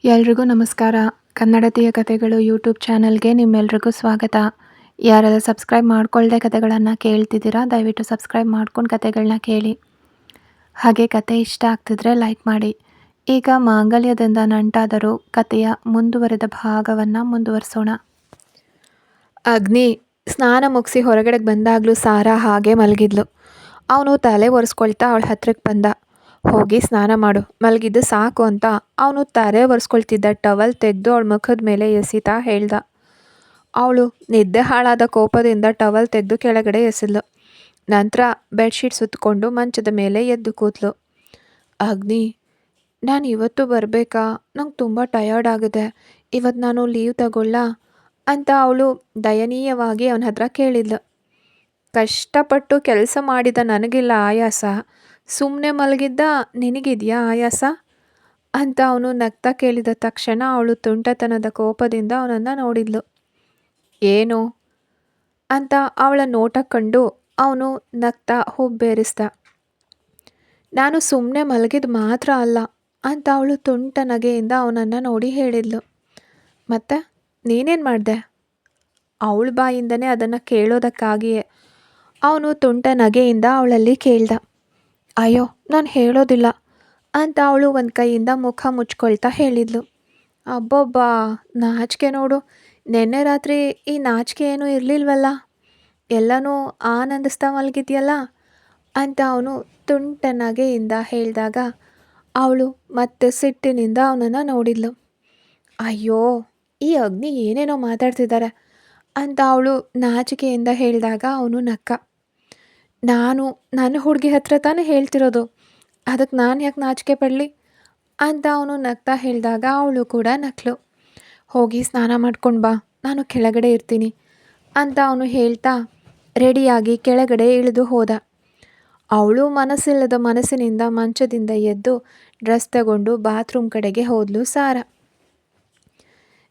ಎಲ್ರಿಗೂ ನಮಸ್ಕಾರ. ಕನ್ನಡತಿಯ ಕಥೆಗಳು ಯೂಟ್ಯೂಬ್ ಚಾನಲ್ಗೆ ನಿಮ್ಮೆಲ್ರಿಗೂ ಸ್ವಾಗತ. ಯಾರೆಲ್ಲ ಸಬ್ಸ್ಕ್ರೈಬ್ ಮಾಡ್ಕೊಳ್ದೆ ಕಥೆಗಳನ್ನು ಕೇಳ್ತಿದ್ದೀರಾ, ದಯವಿಟ್ಟು ಸಬ್ಸ್ಕ್ರೈಬ್ ಮಾಡ್ಕೊಂಡು ಕಥೆಗಳನ್ನ ಕೇಳಿ. ಹಾಗೆ ಕತೆ ಇಷ್ಟ ಆಗ್ತಿದ್ರೆ ಲೈಕ್ ಮಾಡಿ. ಈಗ ಮಾಂಗಲ್ಯದಿಂದ ನಂಟಾದರೂ ಕಥೆಯ ಮುಂದುವರೆದ ಭಾಗವನ್ನು ಮುಂದುವರಿಸೋಣ. ಅಗ್ನಿ ಸ್ನಾನ ಮುಗಿಸಿ ಹೊರಗಡೆಗೆ ಬಂದಾಗಲೂ ಸಾರಾ ಹಾಗೆ ಮಲಗಿದ್ಲು. ಅವನು ತಲೆ ಒರೆಸ್ಕೊಳ್ತಾ ಅವಳ ಹತ್ರಕ್ಕೆ ಬಂದ. ಹೋಗಿ ಸ್ನಾನ ಮಾಡು, ಮಲಗಿದ್ದು ಸಾಕು ಅಂತ ಅವನು ತಲೆ ಒರೆಸ್ಕೊಳ್ತಿದ್ದ ಟವಲ್ ತೆಗೆದು ಅವಳ ಮುಖದ ಮೇಲೆ ಎಸಿತಾ ಹೇಳ್ದ. ಅವಳು ನಿದ್ದೆ ಹಾಳಾದ ಕೋಪದಿಂದ ಟವಲ್ ತೆಗೆದು ಕೆಳಗಡೆ ಎಸೆದ್ಲು. ನಂತರ ಬೆಡ್ಶೀಟ್ ಸುತ್ತಕೊಂಡು ಮಂಚದ ಮೇಲೆ ಎದ್ದು ಕೂತ್ಲು. ಅಗ್ನಿ, ನಾನು ಇವತ್ತು ಬರಬೇಕಾ? ನಂಗೆ ತುಂಬ ಟಯರ್ಡ್ ಆಗಿದೆ. ಇವತ್ತು ನಾನು ಲೀವ್ ತಗೊಳ್ಳಾ ಅಂತ ಅವಳು ದಯನೀಯವಾಗಿ ಅವನ ಹತ್ರ ಕೇಳಿದ್ಲು. ಕಷ್ಟಪಟ್ಟು ಕೆಲಸ ಮಾಡಿದ ನನಗಿಲ್ಲ ಆಯಾಸ, ಸುಮ್ಮನೆ ಮಲಗಿದ್ದ ನಿನಗಿದೆಯಾ ಆಯಾಸ ಅಂತ ಅವನು ನಗ್ತಾ ಕೇಳಿದ ತಕ್ಷಣ ಅವಳು ತುಂಟತನದ ಕೋಪದಿಂದ ಅವನನ್ನು ನೋಡಿದ್ಲು. ಏನು ಅಂತ ಅವಳ ನೋಟ ಕಂಡು ಅವನು ನಗ್ತಾ ಹುಬ್ಬೇರಿಸ್ದ. ನಾನು ಸುಮ್ಮನೆ ಮಲಗಿದ ಮಾತ್ರ ಅಲ್ಲ ಅಂತ ಅವಳು ತುಂಟ ನಗೆಯಿಂದ ಅವನನ್ನು ನೋಡಿ ಹೇಳಿದ್ಲು. ಮತ್ತೆ ನೀನೇನು ಮಾಡಿದೆ? ಅವಳ ಬಾಯಿಂದನೇ ಅದನ್ನು ಕೇಳೋದಕ್ಕಾಗಿಯೇ ಅವನು ತುಂಟ ನಗೆಯಿಂದ ಅವಳಲ್ಲಿ ಕೇಳ್ದ. ಅಯ್ಯೋ, ನಾನು ಹೇಳೋದಿಲ್ಲ ಅಂತ ಅವಳು ಒಂದು ಕೈಯಿಂದ ಮುಖ ಮುಚ್ಕೊಳ್ತಾ ಹೇಳಿದ್ಲು. ಅಬ್ಬಬ್ಬಾ, ನಾಚಿಕೆ ನೋಡು. ನೆನ್ನೆ ರಾತ್ರಿ ಈ ನಾಚಿಕೆ ಏನೂ ಇರಲಿಲ್ವಲ್ಲ, ಎಲ್ಲನೂ ಆನಂದಿಸ್ತಾ ಮಲಗಿದ್ಯಲ್ಲ ಅಂತ ಅವನು ತುಂಟ ನಗೆಯಿಂದ ಹೇಳಿದಾಗ ಅವಳು ಮತ್ತೆ ಸಿಟ್ಟಿನಿಂದ ಅವನನ್ನು ನೋಡಿದ್ಲು. ಅಯ್ಯೋ, ಈ ಅಗ್ನಿ ಏನೇನೋ ಮಾತಾಡ್ತಿದ್ದಾರೆ ಅಂತ ಅವಳು ನಾಚಿಕೆಯಿಂದ ಹೇಳಿದಾಗ ಅವನು ನಕ್ಕ. ನಾನು ನನ್ನ ಹುಡುಗಿ ಹತ್ರ ತಾನೇ ಹೇಳ್ತಿರೋದು, ಅದಕ್ಕೆ ನಾನು ಯಾಕೆ ನಾಚಿಕೆ ಪಡಲಿ ಅಂತ ಅವನು ನಗ್ತಾ ಹೇಳಿದಾಗ ಅವಳು ಕೂಡ ನಕ್ಳು. ಹೋಗಿ ಸ್ನಾನ ಮಾಡ್ಕೊಂಡು ಬಾ, ನಾನು ಕೆಳಗಡೆ ಇರ್ತೀನಿ ಅಂತ ಅವನು ಹೇಳ್ತಾ ರೆಡಿಯಾಗಿ ಕೆಳಗಡೆ ಇಳಿದು ಹೋದ. ಅವಳು ಮನಸ್ಸಿಲ್ಲದ ಮನಸ್ಸಿನಿಂದ ಮಂಚದಿಂದ ಎದ್ದು ಡ್ರೆಸ್ ತಗೊಂಡು ಬಾತ್ರೂಮ್ ಕಡೆಗೆ ಹೋದ್ಲು ಸಾರಾ.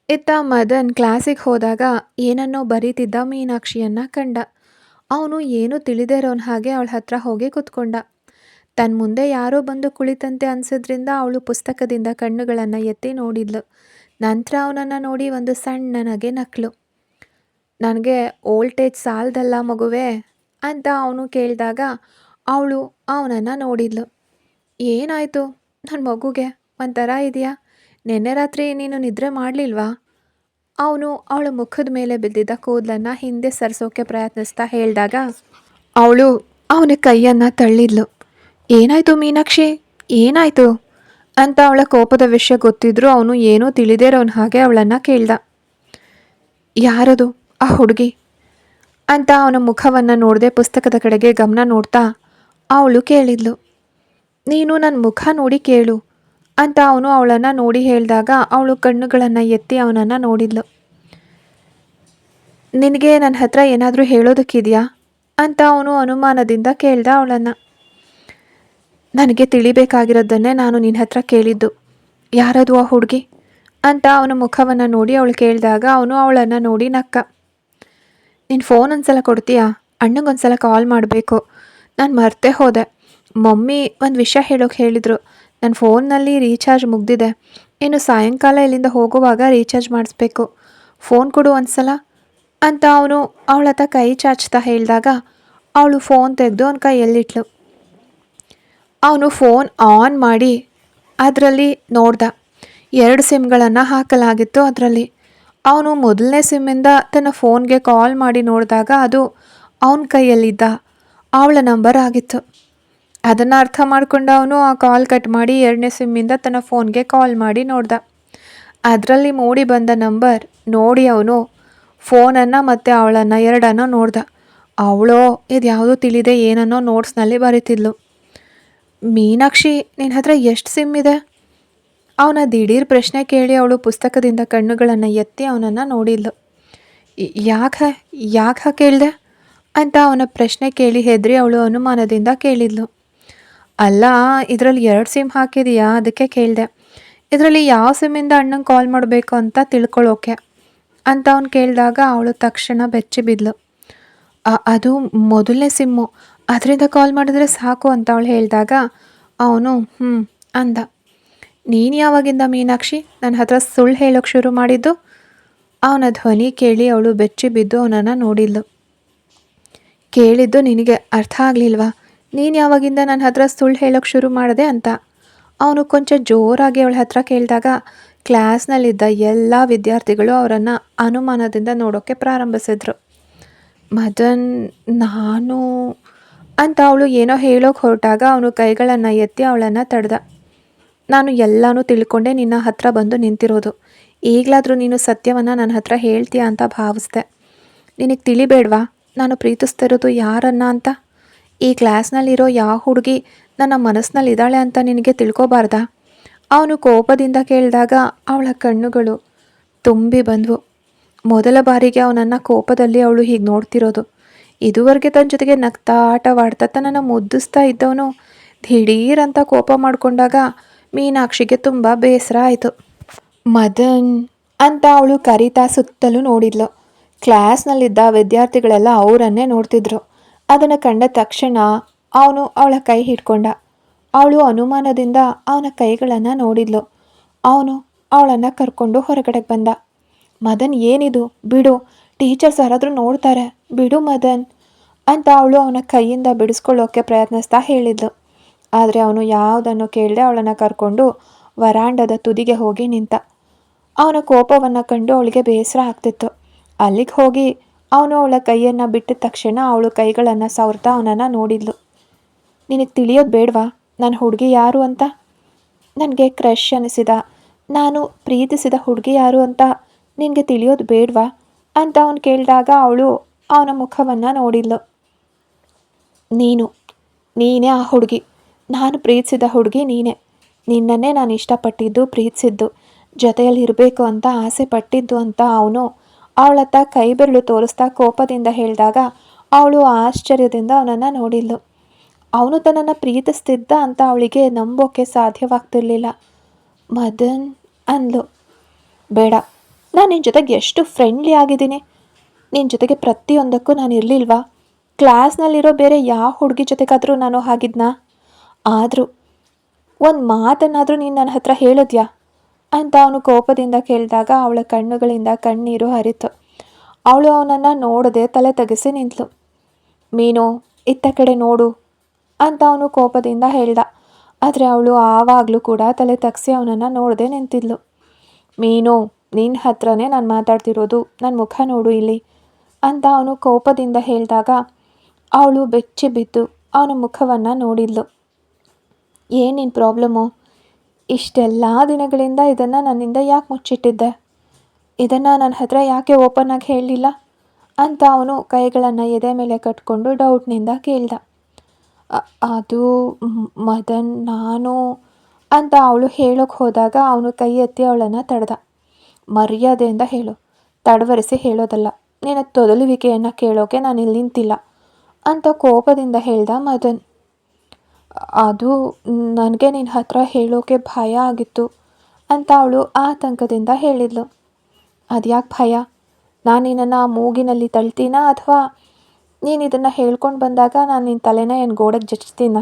ಇತ್ತ ಮದನ್ ಕ್ಲಾಸಿಗೆ ಹೋದಾಗ ಏನನ್ನೋ ಬರೀತಿದ್ದ ಮೀನಾಕ್ಷಿಯನ್ನು ಕಂಡ. ಅವನು ಏನೂ ತಿಳಿದೇ ಇರೋನ ಹಾಗೆ ಅವಳ ಹತ್ರ ಹೋಗಿ ಕೂತ್ಕೊಂಡ. ತನ್ನ ಮುಂದೆ ಯಾರೋ ಬಂದು ಕುಳಿತಂತೆ ಅನಿಸಿದ್ರಿಂದ ಅವಳು ಪುಸ್ತಕದಿಂದ ಕಣ್ಣುಗಳನ್ನು ಎತ್ತಿ ನೋಡಿದ್ಲು. ನಂತರ ಅವನನ್ನು ನೋಡಿ ಒಂದು ಸಣ್ಣ ನಗೆ ನಕ್ಳು. ನನಗೆ ವೋಲ್ಟೇಜ್ ಸಾಲದಲ್ಲ ಮಗುವೆ ಅಂತ ಅವನು ಕೇಳಿದಾಗ ಅವಳು ಅವನನ್ನು ನೋಡಿದ್ಲು. ಏನಾಯಿತು ನನ್ನ ಮಗುಗೆ? ಒಂಥರ ಇದೆಯಾ? ನೆನ್ನೆ ರಾತ್ರಿ ನೀನು ನಿದ್ರೆ ಮಾಡಲಿಲ್ವಾ? ಅವನು ಅವಳ ಮುಖದ ಮೇಲೆ ಬಿದ್ದಿದ್ದ ಕೂದಲನ್ನು ಹಿಂದೆ ಸರಿಸೋಕೆ ಪ್ರಯತ್ನಿಸ್ತಾ ಹೇಳಿದಾಗ ಅವಳು ಅವನ ಕೈಯನ್ನು ತಳ್ಳಿದ್ಲು. ಏನಾಯಿತು ಮೀನಾಕ್ಷಿ, ಏನಾಯಿತು ಅಂತ ಅವಳ ಕೋಪದ ವಿಷಯ ಗೊತ್ತಿದ್ರೂ ಅವನು ಏನೂ ತಿಳಿದೇ ಇರೋನ ಹಾಗೆ ಅವಳನ್ನು ಕೇಳ್ದ. ಯಾರದು ಆ ಹುಡುಗಿ ಅಂತ ಅವನ ಮುಖವನ್ನು ನೋಡದೆ ಪುಸ್ತಕದ ಕಡೆಗೆ ಗಮನ ನೋಡ್ತಾ ಅವಳು ಕೇಳಿದ್ಲು. ನೀನು ನನ್ನ ಮುಖ ನೋಡಿ ಕೇಳು ಅಂತ ಅವನು ಅವಳನ್ನು ನೋಡಿ ಹೇಳಿದಾಗ ಅವಳು ಕಣ್ಣುಗಳನ್ನು ಎತ್ತಿ ಅವನನ್ನು ನೋಡಿದ್ಲು. ನಿನಗೆ ನನ್ನ ಹತ್ರ ಏನಾದರೂ ಹೇಳೋದಕ್ಕಿದೆಯಾ ಅಂತ ಅವನು ಅನುಮಾನದಿಂದ ಕೇಳ್ದ ಅವಳನ್ನು. ನನಗೆ ತಿಳಿಬೇಕಾಗಿರೋದನ್ನೇ ನಾನು ನಿನ್ನ ಹತ್ರ ಕೇಳಿದ್ದು. ಯಾರದು ಆ ಹುಡುಗಿ ಅಂತ ಅವನ ಮುಖವನ್ನು ನೋಡಿ ಅವಳು ಕೇಳಿದಾಗ ಅವನು ಅವಳನ್ನು ನೋಡಿ ನಕ್ಕ. ನಿನ್ನ ಫೋನ್ ಒಂದ್ಸಲ ಕೊಡ್ತೀಯಾ? ಅಣ್ಣಂಗೊಂದ್ಸಲ ಕಾಲ್ ಮಾಡಬೇಕು. ನಾನು ಮರ್ತೇ ಹೋದೆ. ಮಮ್ಮಿ ಒಂದು ವಿಷಯ ಹೇಳೋಕೆ ಹೇಳಿದರು. ನನ್ನ ಫೋನ್ನಲ್ಲಿ ರೀಚಾರ್ಜ್ ಮುಗ್ದಿದೆ. ಇನ್ನು ಸಾಯಂಕಾಲ ಇಲ್ಲಿಂದ ಹೋಗುವಾಗ ರೀಚಾರ್ಜ್ ಮಾಡಿಸ್ಬೇಕು. ಫೋನ್ ಕೊಡು ಒಂದ್ಸಲ ಅಂತ ಅವನು ಅವಳ ಹತ್ರ ಕೈ ಚಾಚ್ತಾ ಹೇಳಿದಾಗ ಅವಳು ಫೋನ್ ತೆಗೆದು ಅವನ ಕೈಯಲ್ಲಿಟ್ಲು. ಅವನು ಫೋನ್ ಆನ್ ಮಾಡಿ ಅದರಲ್ಲಿ ನೋಡ್ದ. 2 ಸಿಮ್ಗಳನ್ನು ಹಾಕಲಾಗಿತ್ತು ಅದರಲ್ಲಿ. ಅವನು ಮೊದಲನೇ ಸಿಮ್ಮಿಂದ ತನ್ನ ಫೋನ್ಗೆ ಕಾಲ್ ಮಾಡಿ ನೋಡಿದಾಗ ಅದು ಅವನ ಕೈಯಲ್ಲಿದ್ದ ಅವಳ ನಂಬರ್ ಆಗಿತ್ತು. ಅದನ್ನು ಅರ್ಥ ಮಾಡ್ಕೊಂಡು ಅವನು ಆ ಕಾಲ್ ಕಟ್ ಮಾಡಿ 2ನೇ ಸಿಮ್ಮಿಂದ ತನ್ನ ಫೋನ್ಗೆ ಕಾಲ್ ಮಾಡಿ ನೋಡ್ದ. ಅದರಲ್ಲಿ ಮೂಡಿ ಬಂದ ನಂಬರ್ ನೋಡಿ ಅವನು ಫೋನನ್ನು ಮತ್ತು ಅವಳನ್ನು ಎರಡನ್ನೂ ನೋಡ್ದ. ಅವಳೋ ಇದು ಯಾವುದೂ ತಿಳಿದೆ ಏನನ್ನೋ ನೋಟ್ಸ್ನಲ್ಲಿ ಬರೀತಿದ್ಲು. ಮೀನಾಕ್ಷಿ, ನಿನ್ನ ಹತ್ರ ಎಷ್ಟು ಸಿಮ್ ಇದೆ? ಅವನ ದಿಢೀರ್ ಪ್ರಶ್ನೆ ಕೇಳಿ ಅವಳು ಪುಸ್ತಕದಿಂದ ಕಣ್ಣುಗಳನ್ನು ಎತ್ತಿ ಅವನನ್ನು ನೋಡಿದ್ಲು. ಯಾಕೆ ಕೇಳಿದೆ ಅಂತ ಅವನ ಪ್ರಶ್ನೆ ಕೇಳಿ ಹೆದರಿ ಅವಳು ಅನುಮಾನದಿಂದ ಕೇಳಿದ್ಲು. ಅಲ್ಲ, ಇದರಲ್ಲಿ 2 ಸಿಮ್ ಹಾಕಿದೀಯಾ, ಅದಕ್ಕೆ ಕೇಳಿದೆ. ಇದರಲ್ಲಿ ಯಾವ ಸಿಮ್ಮಿಂದ ಅಣ್ಣಂಗೆ ಕಾಲ್ ಮಾಡಬೇಕು ಅಂತ ತಿಳ್ಕೊಳ್ಳೋಕೆ ಅಂತ ಅವನು ಕೇಳಿದಾಗ ಅವಳು ತಕ್ಷಣ ಬೆಚ್ಚಿ ಬಿದ್ಲು. ಅದು ಮೊದಲನೇ ಸಿಮ್ಮು, ಅದರಿಂದ ಕಾಲ್ ಮಾಡಿದ್ರೆ ಸಾಕು ಅಂತ ಅವಳು ಹೇಳಿದಾಗ ಅವನು ಅಂದ. ನೀನು ಯಾವಾಗಿಂದ ಮೀನಾಕ್ಷಿ ನನ್ನ ಹತ್ರ ಸುಳ್ಳು ಹೇಳೋಕ್ಕೆ ಶುರು ಮಾಡಿದ್ದು? ಅವನ ಧ್ವನಿ ಕೇಳಿ ಅವಳು ಬೆಚ್ಚಿ ಬಿದ್ದು ಅವನನ್ನು ನೋಡಿದ್ಲು. ಕೇಳಿದ್ದು ನಿನಗೆ ಅರ್ಥ ಆಗಲಿಲ್ವಾ? ನೀನು ಯಾವಾಗಿಂದ ನನ್ನ ಹತ್ರ ಸುಳ್ಳು ಹೇಳೋಕ್ಕೆ ಶುರು ಮಾಡಿದೆ ಅಂತ ಅವನು ಕೊಂಚ ಜೋರಾಗಿ ಅವಳ ಹತ್ರ ಕೇಳಿದಾಗ ಕ್ಲಾಸ್ನಲ್ಲಿದ್ದ ಎಲ್ಲ ವಿದ್ಯಾರ್ಥಿಗಳು ಅವರನ್ನು ಅನುಮಾನದಿಂದ ನೋಡೋಕ್ಕೆ ಪ್ರಾರಂಭಿಸಿದ್ರು. ಮದನ್, ನಾನು ಅಂತ ಅವಳು ಏನೋ ಹೇಳೋಕೆ ಹೊರಟಾಗ ಅವನು ಕೈಗಳನ್ನು ಎತ್ತಿ ಅವಳನ್ನು ತಡೆದ. ನಾನು ಎಲ್ಲನೂ ತಿಳ್ಕೊಂಡೆ ನಿನ್ನ ಹತ್ರ ಬಂದು ನಿಂತಿರೋದು. ಈಗಲಾದರೂ ನೀನು ಸತ್ಯವನ್ನು ನನ್ನ ಹತ್ರ ಹೇಳ್ತೀಯ ಅಂತ ಭಾವಿಸ್ದೆ. ನಿನಗೆ ತಿಳಿಬೇಡ್ವಾ ನಾನು ಪ್ರೀತಿಸ್ತಿರೋದು ಯಾರನ್ನ ಅಂತ? ಈ ಕ್ಲಾಸ್ನಲ್ಲಿರೋ ಯಾವ ಹುಡುಗಿ ನನ್ನ ಮನಸ್ಸಿನಲ್ಲಿದ್ದಾಳೆ ಅಂತ ನಿನಗೆ ತಿಳ್ಕೊಬಾರ್ದಾ? ಅವನು ಕೋಪದಿಂದ ಕೇಳಿದಾಗ ಅವಳ ಕಣ್ಣುಗಳು ತುಂಬಿ ಬಂದವು. ಮೊದಲ ಬಾರಿಗೆ ಅವನನ್ನು ಕೋಪದಲ್ಲಿ ಅವಳು ಹೀಗೆ ನೋಡ್ತಿರೋದು. ಇದುವರೆಗೆ ತನ್ನ ಜೊತೆಗೆ ನಗ್ತಾ ಆಟವಾಡ್ತಾ ತನ್ನನ್ನು ಮುದ್ದಿಸ್ತಾ ಇದ್ದವನು ದಿಢೀರಂತ ಕೋಪ ಮಾಡಿಕೊಂಡಾಗ ಮೀನಾಕ್ಷಿಗೆ ತುಂಬ ಬೇಸರ ಆಯಿತು. ಮದನ್ ಅಂತ ಅವಳು ಕರೀತಾ ಸುತ್ತಲೂ ನೋಡಿದ್ಲು. ಕ್ಲಾಸ್ನಲ್ಲಿದ್ದ ವಿದ್ಯಾರ್ಥಿಗಳೆಲ್ಲ ಅವರನ್ನೇ ನೋಡ್ತಿದ್ರು. ಅದನ್ನು ಕಂಡ ತಕ್ಷಣ ಅವನು ಅವಳ ಕೈ ಹಿಡ್ಕೊಂಡ. ಅವಳು ಅನುಮಾನದಿಂದ ಅವನ ಕೈಗಳನ್ನು ನೋಡಿದ್ಲು. ಅವನು ಅವಳನ್ನು ಕರ್ಕೊಂಡು ಹೊರಗಡೆಗೆ ಬಂದ. ಮದನ್, ಏನಿದು? ಬಿಡು, ಟೀಚರ್ಸ್ ಯಾರಾದರೂ ನೋಡ್ತಾರೆ, ಬಿಡು ಮದನ್ ಅಂತ ಅವಳು ಅವನ ಕೈಯಿಂದ ಬಿಡಿಸ್ಕೊಳ್ಳೋಕ್ಕೆ ಪ್ರಯತ್ನಿಸ್ತಾ ಹೇಳಿದ್ಲು. ಆದರೆ ಅವನು ಯಾವುದನ್ನು ಕೇಳದೆ ಅವಳನ್ನು ಕರ್ಕೊಂಡು ವರಾಂಡದ ತುದಿಗೆ ಹೋಗಿ ನಿಂತ. ಅವನ ಕೋಪವನ್ನು ಕಂಡು ಅವಳಿಗೆ ಬೇಸರ ಆಗ್ತಿತ್ತು. ಅಲ್ಲಿಗೆ ಹೋಗಿ ಅವನು ಅವಳ ಕೈಯನ್ನು ಬಿಟ್ಟ ತಕ್ಷಣ ಅವಳು ಕೈಗಳನ್ನು ಸವರ್ತಾ ಅವನನ್ನು ನೋಡಿದ್ಲು. ನಿನಗೆ ತಿಳಿಯೋದು ಬೇಡವಾ ನನ್ನ ಹುಡುಗಿ ಯಾರು ಅಂತ? ನನಗೆ ಕ್ರಶ್ ಅನಿಸಿದ, ನಾನು ಪ್ರೀತಿಸಿದ ಹುಡುಗಿ ಯಾರು ಅಂತ ನಿನಗೆ ತಿಳಿಯೋದು ಬೇಡವಾ ಅಂತ ಅವನು ಕೇಳಿದಾಗ ಅವಳು ಅವನ ಮುಖವನ್ನು ನೋಡಿದ್ಲು. ನೀನೇ ಆ ಹುಡುಗಿ, ನಾನು ಪ್ರೀತಿಸಿದ ಹುಡುಗಿ ನೀನೇ. ನಿನ್ನನ್ನೇ ನಾನು ಇಷ್ಟಪಟ್ಟಿದ್ದು, ಪ್ರೀತಿಸಿದ್ದು, ಜೊತೆಯಲ್ಲಿ ಇರಬೇಕು ಅಂತ ಆಸೆ ಪಟ್ಟಿದ್ದು ಅಂತ ಅವನು ಅವಳತ್ತ ಕೈ ಬೆರಳು ತೋರಿಸ್ತಾ ಕೋಪದಿಂದ ಹೇಳಿದಾಗ ಅವಳು ಆಶ್ಚರ್ಯದಿಂದ ಅವನನ್ನು ನೋಡಿದ್ಲು. ಅವನು ತನ್ನನ್ನು ಪ್ರೀತಿಸ್ತಿದ್ದ ಅಂತ ಅವಳಿಗೆ ನಂಬೋಕ್ಕೆ ಸಾಧ್ಯವಾಗ್ತಿರ್ಲಿಲ್ಲ. ಮದನ್ ಅಂದ್ಲು. ಬೇಡ, ನಾನು ನಿನ್ನ ಜೊತೆಗೆ ಎಷ್ಟು ಫ್ರೆಂಡ್ಲಿ ಆಗಿದ್ದೀನಿ. ನಿನ್ನ ಜೊತೆಗೆ ಪ್ರತಿಯೊಂದಕ್ಕೂ ನಾನು ಇರಲಿಲ್ವಾ? ಕ್ಲಾಸ್ನಲ್ಲಿರೋ ಬೇರೆ ಯಾವ ಹುಡುಗಿ ಜೊತೆಗಾದರೂ ನಾನು ಹಾಗಿದ್ನಾ? ಆದರೂ ಒಂದು ಮಾತನ್ನಾದರೂ ನೀನು ನನ್ನ ಹತ್ರ ಹೇಳಿದ್ಯಾ ಅಂತ ಅವನು ಕೋಪದಿಂದ ಕೇಳಿದಾಗ ಅವಳ ಕಣ್ಣುಗಳಿಂದ ಕಣ್ಣೀರು ಹರಿತು. ಅವಳು ಅವನನ್ನು ನೋಡದೆ ತಲೆ ತಗ್ಗಿಸಿ ನಿಂತಳು. ಮೀನು, ಇತ್ತ ಕಡೆ ನೋಡು ಅಂತ ಅವನು ಕೋಪದಿಂದ ಹೇಳ್ದ. ಆದರೆ ಅವಳು ಆವಾಗಲೂ ಕೂಡ ತಲೆ ತಗ್ಗಿಸಿ ಅವನನ್ನು ನೋಡದೆ ನಿಂತಿದ್ಲು. ಮೀನು, ನಿನ್ನ ಹತ್ರನೇ ನಾನು ಮಾತಾಡ್ತಿರೋದು, ನನ್ನ ಮುಖ ನೋಡು ಇಲ್ಲಿ ಅಂತ ಅವನು ಕೋಪದಿಂದ ಹೇಳಿದಾಗ ಅವಳು ಬೆಚ್ಚಿ ಬಿದ್ದು ಅವನ ಮುಖವನ್ನು ನೋಡಿದ್ಲು. ಏನು ನಿನ್ನ ಪ್ರಾಬ್ಲಮ್ಮು? ಇಷ್ಟೆಲ್ಲ ದಿನಗಳಿಂದ ಇದನ್ನು ನನ್ನಿಂದ ಯಾಕೆ ಮುಚ್ಚಿಟ್ಟಿದ್ದೆ? ಇದನ್ನು ನನ್ನ ಹತ್ರ ಯಾಕೆ ಓಪನ್ನಾಗಿ ಹೇಳಲಿಲ್ಲ ಅಂತ ಅವನು ಕೈಗಳನ್ನು ಎದೆ ಮೇಲೆ ಕಟ್ಕೊಂಡು ಡೌಟ್ನಿಂದ ಕೇಳ್ದ. ಅದು ಮದನ್, ನಾನು ಅಂತ ಅವಳು ಹೇಳೋಕೆ ಹೋದಾಗ ಅವನು ಕೈ ಎತ್ತಿ ಅವಳನ್ನು ತಡೆದ. ಮರ್ಯಾದೆಯಿಂದ ಹೇಳು, ತಡವರಿಸಿ ಹೇಳೋದಲ್ಲ. ನಿನ್ನ ತೊದಲುವಿಕೆಯನ್ನು ಕೇಳೋಕೆ ನಾನು ಇಲ್ಲಿ ನಿಂತಿಲ್ಲ ಅಂತ ಕೋಪದಿಂದ ಹೇಳ್ದ ಮದನ್. ಅದು ನನಗೆ ನಿನ್ನ ಹತ್ರ ಹೇಳೋಕೆ ಭಯ ಆಗಿತ್ತು ಅಂತ ಅವಳು ಆತಂಕದಿಂದ ಹೇಳಿದ್ಲು. ಅದ್ಯಾಕೆ ಭಯ? ನಾನು ನಿನ್ನನ್ನು ಮೂಗಿನಲ್ಲಿ ತಳ್ತೀನಾ ಅಥವಾ ನೀನು ಇದನ್ನು ಹೇಳ್ಕೊಂಡು ಬಂದಾಗ ನಾನು ನಿನ್ನ ತಲೆನ ಏನು ಗೋಡೆಗೆ ಜಚ್ತೀನ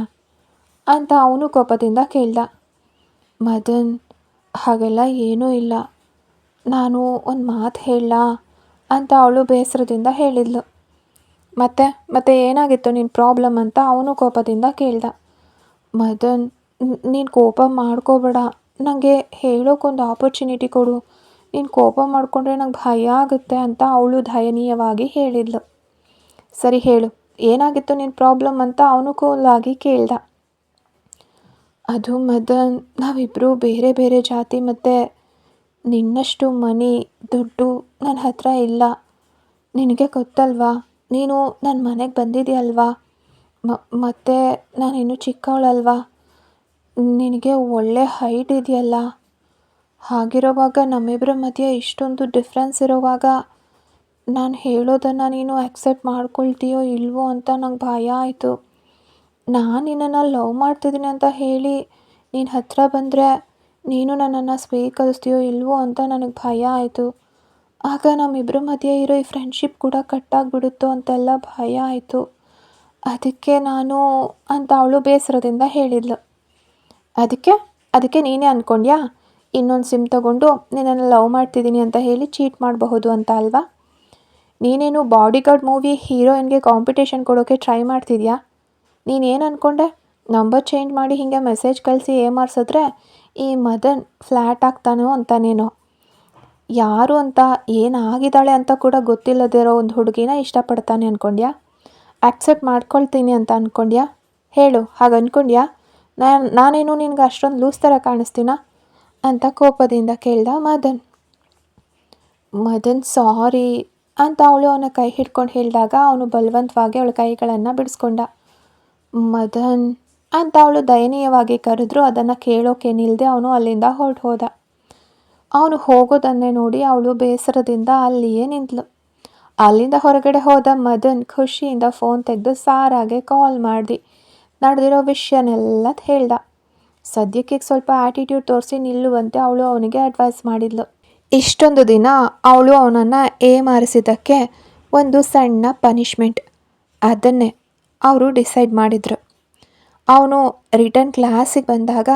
ಅಂತ ಅವನು ಕೋಪದಿಂದ ಕೇಳ್ದ. ಮದನ್, ಹಾಗೆಲ್ಲ ಏನೂ ಇಲ್ಲ, ನಾನು ಒಂದು ಮಾತು ಹೇಳಲಾ ಅಂತ ಅವಳು ಬೇಸರದಿಂದ ಹೇಳಿದ್ಲು. ಮತ್ತೆ ಏನಾಗಿತ್ತು ನಿನ್ನ ಪ್ರಾಬ್ಲಮ್ ಅಂತ ಅವನು ಕೋಪದಿಂದ ಕೇಳ್ದ. ಮದನ್, ನೀನು ಕೋಪ ಮಾಡ್ಕೋಬೇಡ, ನನಗೆ ಹೇಳೋಕ್ಕೊಂದು ಆಪರ್ಚುನಿಟಿ ಕೊಡು. ನೀನು ಕೋಪ ಮಾಡಿಕೊಂಡ್ರೆ ನಂಗೆ ಭಯ ಆಗುತ್ತೆ ಅಂತ ಅವಳು ದಯನೀಯವಾಗಿ ಹೇಳಿದ್ಲು. ಸರಿ ಹೇಳು, ಏನಾಗಿತ್ತು ನಿನ್ನ ಪ್ರಾಬ್ಲಮ್ ಅಂತ ಅವನು ಕೂಲಾಗಿ ಕೇಳ್ದ. ಅದು ಮದನ್, ನಾವಿಬ್ಬರು ಬೇರೆ ಬೇರೆ ಜಾತಿ, ಮತ್ತು ನಿನ್ನಷ್ಟು ಮನಿ ದುಡ್ಡು ನನ್ನ ಹತ್ರ ಇಲ್ಲ. ನಿನಗೆ ಗೊತ್ತಲ್ವಾ, ನೀನು ನನ್ನ ಮನೆಗೆ ಬಂದಿದೆಯಲ್ವಾ, ಮತ್ತು ನಾನಿನ್ನೂ ಚಿಕ್ಕವಳಲ್ವಾ, ನಿನಗೆ ಒಳ್ಳೆ ಹೈಟ್ ಇದೆಯಲ್ಲ. ಹಾಗಿರೋವಾಗ ನಮ್ಮಿಬ್ಬರ ಮಧ್ಯೆ ಇಷ್ಟೊಂದು ಡಿಫ್ರೆನ್ಸ್ ಇರೋವಾಗ ನಾನು ಹೇಳೋದನ್ನು ನೀನು ಆಕ್ಸೆಪ್ಟ್ ಮಾಡ್ಕೊಳ್ತೀಯೋ ಇಲ್ವೋ ಅಂತ ನಂಗೆ ಭಯ ಆಯಿತು. ನಾನು ನಿನ್ನನ್ನು ಲವ್ ಮಾಡ್ತಿದ್ದೀನಿ ಅಂತ ಹೇಳಿ ನೀನು ಹತ್ತಿರ ಬಂದರೆ ನೀನು ನನ್ನನ್ನು ಸ್ವೀಕರಿಸ್ತೀಯೋ ಇಲ್ವೋ ಅಂತ ನನಗೆ ಭಯ ಆಯಿತು. ಆಗ ನಮ್ಮಿಬ್ಬರ ಮಧ್ಯೆ ಇರೋ ಈ ಫ್ರೆಂಡ್ಶಿಪ್ ಕೂಡ ಕಟ್ಟಾಗಿಬಿಡುತ್ತೋ ಅಂತೆಲ್ಲ ಭಯ ಆಯಿತು. ಅದಕ್ಕೆ ನಾನು ಅಂತ ಅವಳು ಬೇಸರದಿಂದ ಹೇಳಿದ್ಲು. ಅದಕ್ಕೆ ಅದಕ್ಕೆ ನೀನೇ ಅಂದ್ಕೊಂಡ್ಯಾ ಇನ್ನೊಂದು ಸಿಮ್ ತಗೊಂಡು ನಿನ್ನನ್ನು ಲವ್ ಮಾಡ್ತಿದ್ದೀನಿ ಅಂತ ಹೇಳಿ ಚೀಟ್ ಮಾಡಬಹುದು ಅಂತ ಅಲ್ವಾ? ನೀನೇನು ಬಾಡಿಗಾರ್ಡ್ ಮೂವಿ ಹೀರೋಯಿನ್ಗೆ ಕಾಂಪಿಟೇಷನ್ ಕೊಡೋಕ್ಕೆ ಟ್ರೈ ಮಾಡ್ತಿದ್ಯಾ? ನೀನೇನು ಅಂದ್ಕೊಂಡೆ? ನಂಬರ್ ಚೇಂಜ್ ಮಾಡಿ ಹೀಗೆ ಮೆಸೇಜ್ ಕಳಿಸಿ ಏಮಾರಿಸಿದ್ರೆ ಈ ಮದನ್ ಫ್ಲ್ಯಾಟ್ ಆಗ್ತಾನೋ ಅಂತಾನೇನೋ. ಯಾರು ಅಂತ ಏನಾಗಿದ್ದಾಳೆ ಅಂತ ಕೂಡ ಗೊತ್ತಿಲ್ಲದಿರೋ ಒಂದು ಹುಡುಗಿನ ಇಷ್ಟಪಡ್ತಾನೆ ಅಂದ್ಕೊಂಡ್ಯಾ? ಆಕ್ಸೆಪ್ಟ್ ಮಾಡ್ಕೊಳ್ತೀನಿ ಅಂತ ಅಂದ್ಕೊಂಡ್ಯಾ? ಹೇಳು, ಹಾಗೆ ಅಂದ್ಕೊಂಡ್ಯಾ? ನಾನೇನು ನಿನ್ಗೆ ಅಷ್ಟೊಂದು ಲೂಸ್ ಥರ ಕಾಣಿಸ್ತೀನಾ ಅಂತ ಕೋಪದಿಂದ ಕೇಳ್ದ ಮದನ್. ಸಾರಿ ಅಂತ ಅವಳು ಅವನ ಕೈ ಹಿಡ್ಕೊಂಡು ಹೇಳಿದಾಗ ಅವನು ಬಲವಂತವಾಗಿ ಅವಳ ಕೈಗಳನ್ನು ಬಿಡಿಸ್ಕೊಂಡ. ಮದನ್ ಅಂತ ಅವಳು ದಯನೀಯವಾಗಿ ಕರೆದ್ರು ಅದನ್ನು ಕೇಳೋಕೆ ನಿಲ್ಲದೆ ಅವನು ಅಲ್ಲಿಂದ ಹೊರಟು ಹೋದ. ಅವನು ಹೋಗೋದನ್ನೇ ನೋಡಿ ಅವಳು ಬೇಸರದಿಂದ ಅಲ್ಲಿಯೇ ನಿಂತಳು. ಅಲ್ಲಿಂದ ಹೊರಗಡೆ ಹೋದ ಮದನ್ ಖುಷಿಯಿಂದ ಫೋನ್ ತೆಗೆದು ಸಾರಾಗೆ ಕಾಲ್ ಮಾಡಿ ನಡೆದಿರೋ ವಿಷಯನೆಲ್ಲ ಹೇಳ್ದ. ಸದ್ಯಕ್ಕೆ ಸ್ವಲ್ಪ ಆ್ಯಟಿಟ್ಯೂಡ್ ತೋರಿಸಿ ನಿಲ್ಲುವಂತೆ ಅವಳು ಅವನಿಗೆ ಅಡ್ವೈಸ್ ಮಾಡಿದ್ಲು. ಇಷ್ಟೊಂದು ದಿನ ಅವಳು ಅವನನ್ನು ಏಮಾರಿಸಿದ್ದಕ್ಕೆ ಒಂದು ಸಣ್ಣ ಪನಿಷ್ಮೆಂಟ್, ಅದನ್ನೇ ಅವರು ಡಿಸೈಡ್ ಮಾಡಿದರು. ಅವನು ರಿಟರ್ನ್ ಕ್ಲಾಸಿಗೆ ಬಂದಾಗ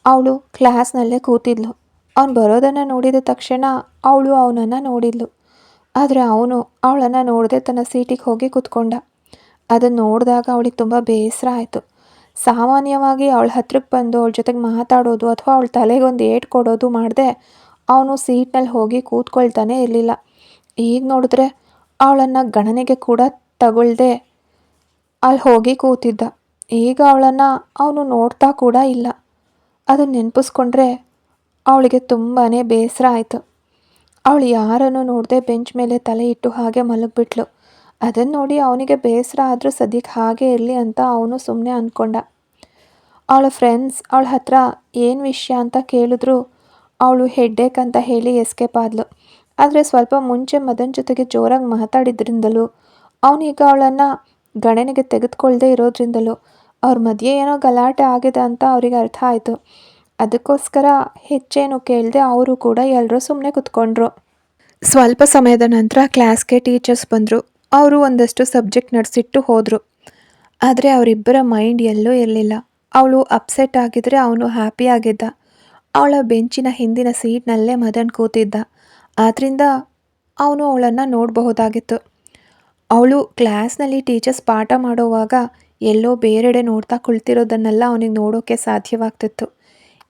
ಅವಳು ಕ್ಲಾಸ್ನಲ್ಲೇ ಕೂತಿದ್ಲು. ಅವನು ಬರೋದನ್ನು ನೋಡಿದ ತಕ್ಷಣ ಅವಳು ಅವನನ್ನು ನೋಡಿದ್ಲು. ಆದರೆ ಅವನು ಅವಳನ್ನು ನೋಡದೆ ತನ್ನ ಸೀಟಿಗೆ ಹೋಗಿ ಕೂತ್ಕೊಂಡ. ಅದನ್ನು ನೋಡಿದಾಗ ಅವಳಿಗೆ ತುಂಬ ಬೇಸರ ಆಯಿತು. ಸಾಮಾನ್ಯವಾಗಿ ಅವಳ ಹತ್ರಕ್ಕೆ ಬಂದು ಅವಳ ಜೊತೆಗೆ ಮಾತಾಡೋದು ಅಥವಾ ಅವಳ ತಲೆಗೊಂದು ಏಟು ಕೊಡೋದು ಮಾಡದೆ ಅವನು ಸೀಟ್ನಲ್ಲಿ ಹೋಗಿ ಕೂತ್ಕೊಳ್ತಾನೆ ಇರಲಿಲ್ಲ. ಈಗ ನೋಡಿದ್ರೆ ಅವಳನ್ನು ಗಣನೆಗೆ ಕೂಡ ತಗೊಳ್ದೆ ಅಲ್ಲಿ ಹೋಗಿ ಕೂತಿದ್ದ. ಈಗ ಅವಳನ್ನು ಅವನು ನೋಡ್ತಾ ಕೂಡ ಇಲ್ಲ. ಅದನ್ನು ನೆನಪಿಸ್ಕೊಂಡ್ರೆ ಅವಳಿಗೆ ತುಂಬಾ ಬೇಸರ ಆಯಿತು. ಅವಳು ಯಾರನ್ನು ನೋಡದೆ ಬೆಂಚ್ ಮೇಲೆ ತಲೆ ಇಟ್ಟು ಹಾಗೆ ಮಲಗಿಬಿಟ್ಲು. ಅದನ್ನು ನೋಡಿ ಅವನಿಗೆ ಬೇಸರ ಆದರೂ ಸದ್ಯಕ್ಕೆ ಹಾಗೆ ಇರಲಿ ಅಂತ ಅವನು ಸುಮ್ಮನೆ ಅಂದ್ಕೊಂಡ. ಅವಳ ಫ್ರೆಂಡ್ಸ್ ಅವಳ ಹತ್ರ ಏನು ವಿಷಯ ಅಂತ ಕೇಳಿದ್ರು ಅವಳು ಹೆಡ್ಡೇಕ್ ಅಂತ ಹೇಳಿ ಎಸ್ಕೇಪ್ ಆದ್ಲು. ಆದರೆ ಸ್ವಲ್ಪ ಮುಂಚೆ ಮದನ್ ಜೊತೆಗೆ ಜೋರಾಗಿ ಮಾತಾಡಿದ್ರಿಂದಲೂ ಅವನೀಗ ಅವಳನ್ನು ಗಣನೆಗೆ ತೆಗೆದುಕೊಳ್ಳದೆ ಇರೋದ್ರಿಂದಲೂ ಅವ್ರ ಮಧ್ಯೆ ಏನೋ ಗಲಾಟೆ ಆಗಿದೆ ಅಂತ ಅವರಿಗೆ ಅರ್ಥ ಆಯಿತು. ಅದಕ್ಕೋಸ್ಕರ ಹೆಚ್ಚೇನು ಕೇಳದೆ ಅವರು ಕೂಡ ಎಲ್ಲರೂ ಸುಮ್ಮನೆ ಕೂತ್ಕೊಂಡ್ರು. ಸ್ವಲ್ಪ ಸಮಯದ ನಂತರ ಕ್ಲಾಸ್ಗೆ ಟೀಚರ್ಸ್ ಬಂದರು. ಅವರು ಒಂದಷ್ಟು ಸಬ್ಜೆಕ್ಟ್ ನಡೆಸಿಟ್ಟು ಹೋದರು. ಆದರೆ ಅವರಿಬ್ಬರ ಮೈಂಡ್ ಎಲ್ಲೂ ಇರಲಿಲ್ಲ. ಅವಳು ಅಪ್ಸೆಟ್ ಆಗಿದ್ರೆ ಅವನು ಹ್ಯಾಪಿ ಆಗಿದ್ದ. ಅವಳ ಬೆಂಚಿನ ಹಿಂದಿನ ಸೀಟ್ನಲ್ಲೇ ಮದನ್ ಕೂತಿದ್ದ. ಆದ್ದರಿಂದ ಅವನು ಅವಳನ್ನು ನೋಡಬಹುದಾಗಿತ್ತು. ಅವಳು ಕ್ಲಾಸ್ನಲ್ಲಿ ಟೀಚರ್ಸ್ ಪಾಠ ಮಾಡೋವಾಗ ಎಲ್ಲೋ ಬೇರೆಡೆ ನೋಡ್ತಾ ಕುಳಿತಿರೋದನ್ನೆಲ್ಲ ಅವನಿಗೆ ನೋಡೋಕ್ಕೆ ಸಾಧ್ಯವಾಗ್ತಿತ್ತು.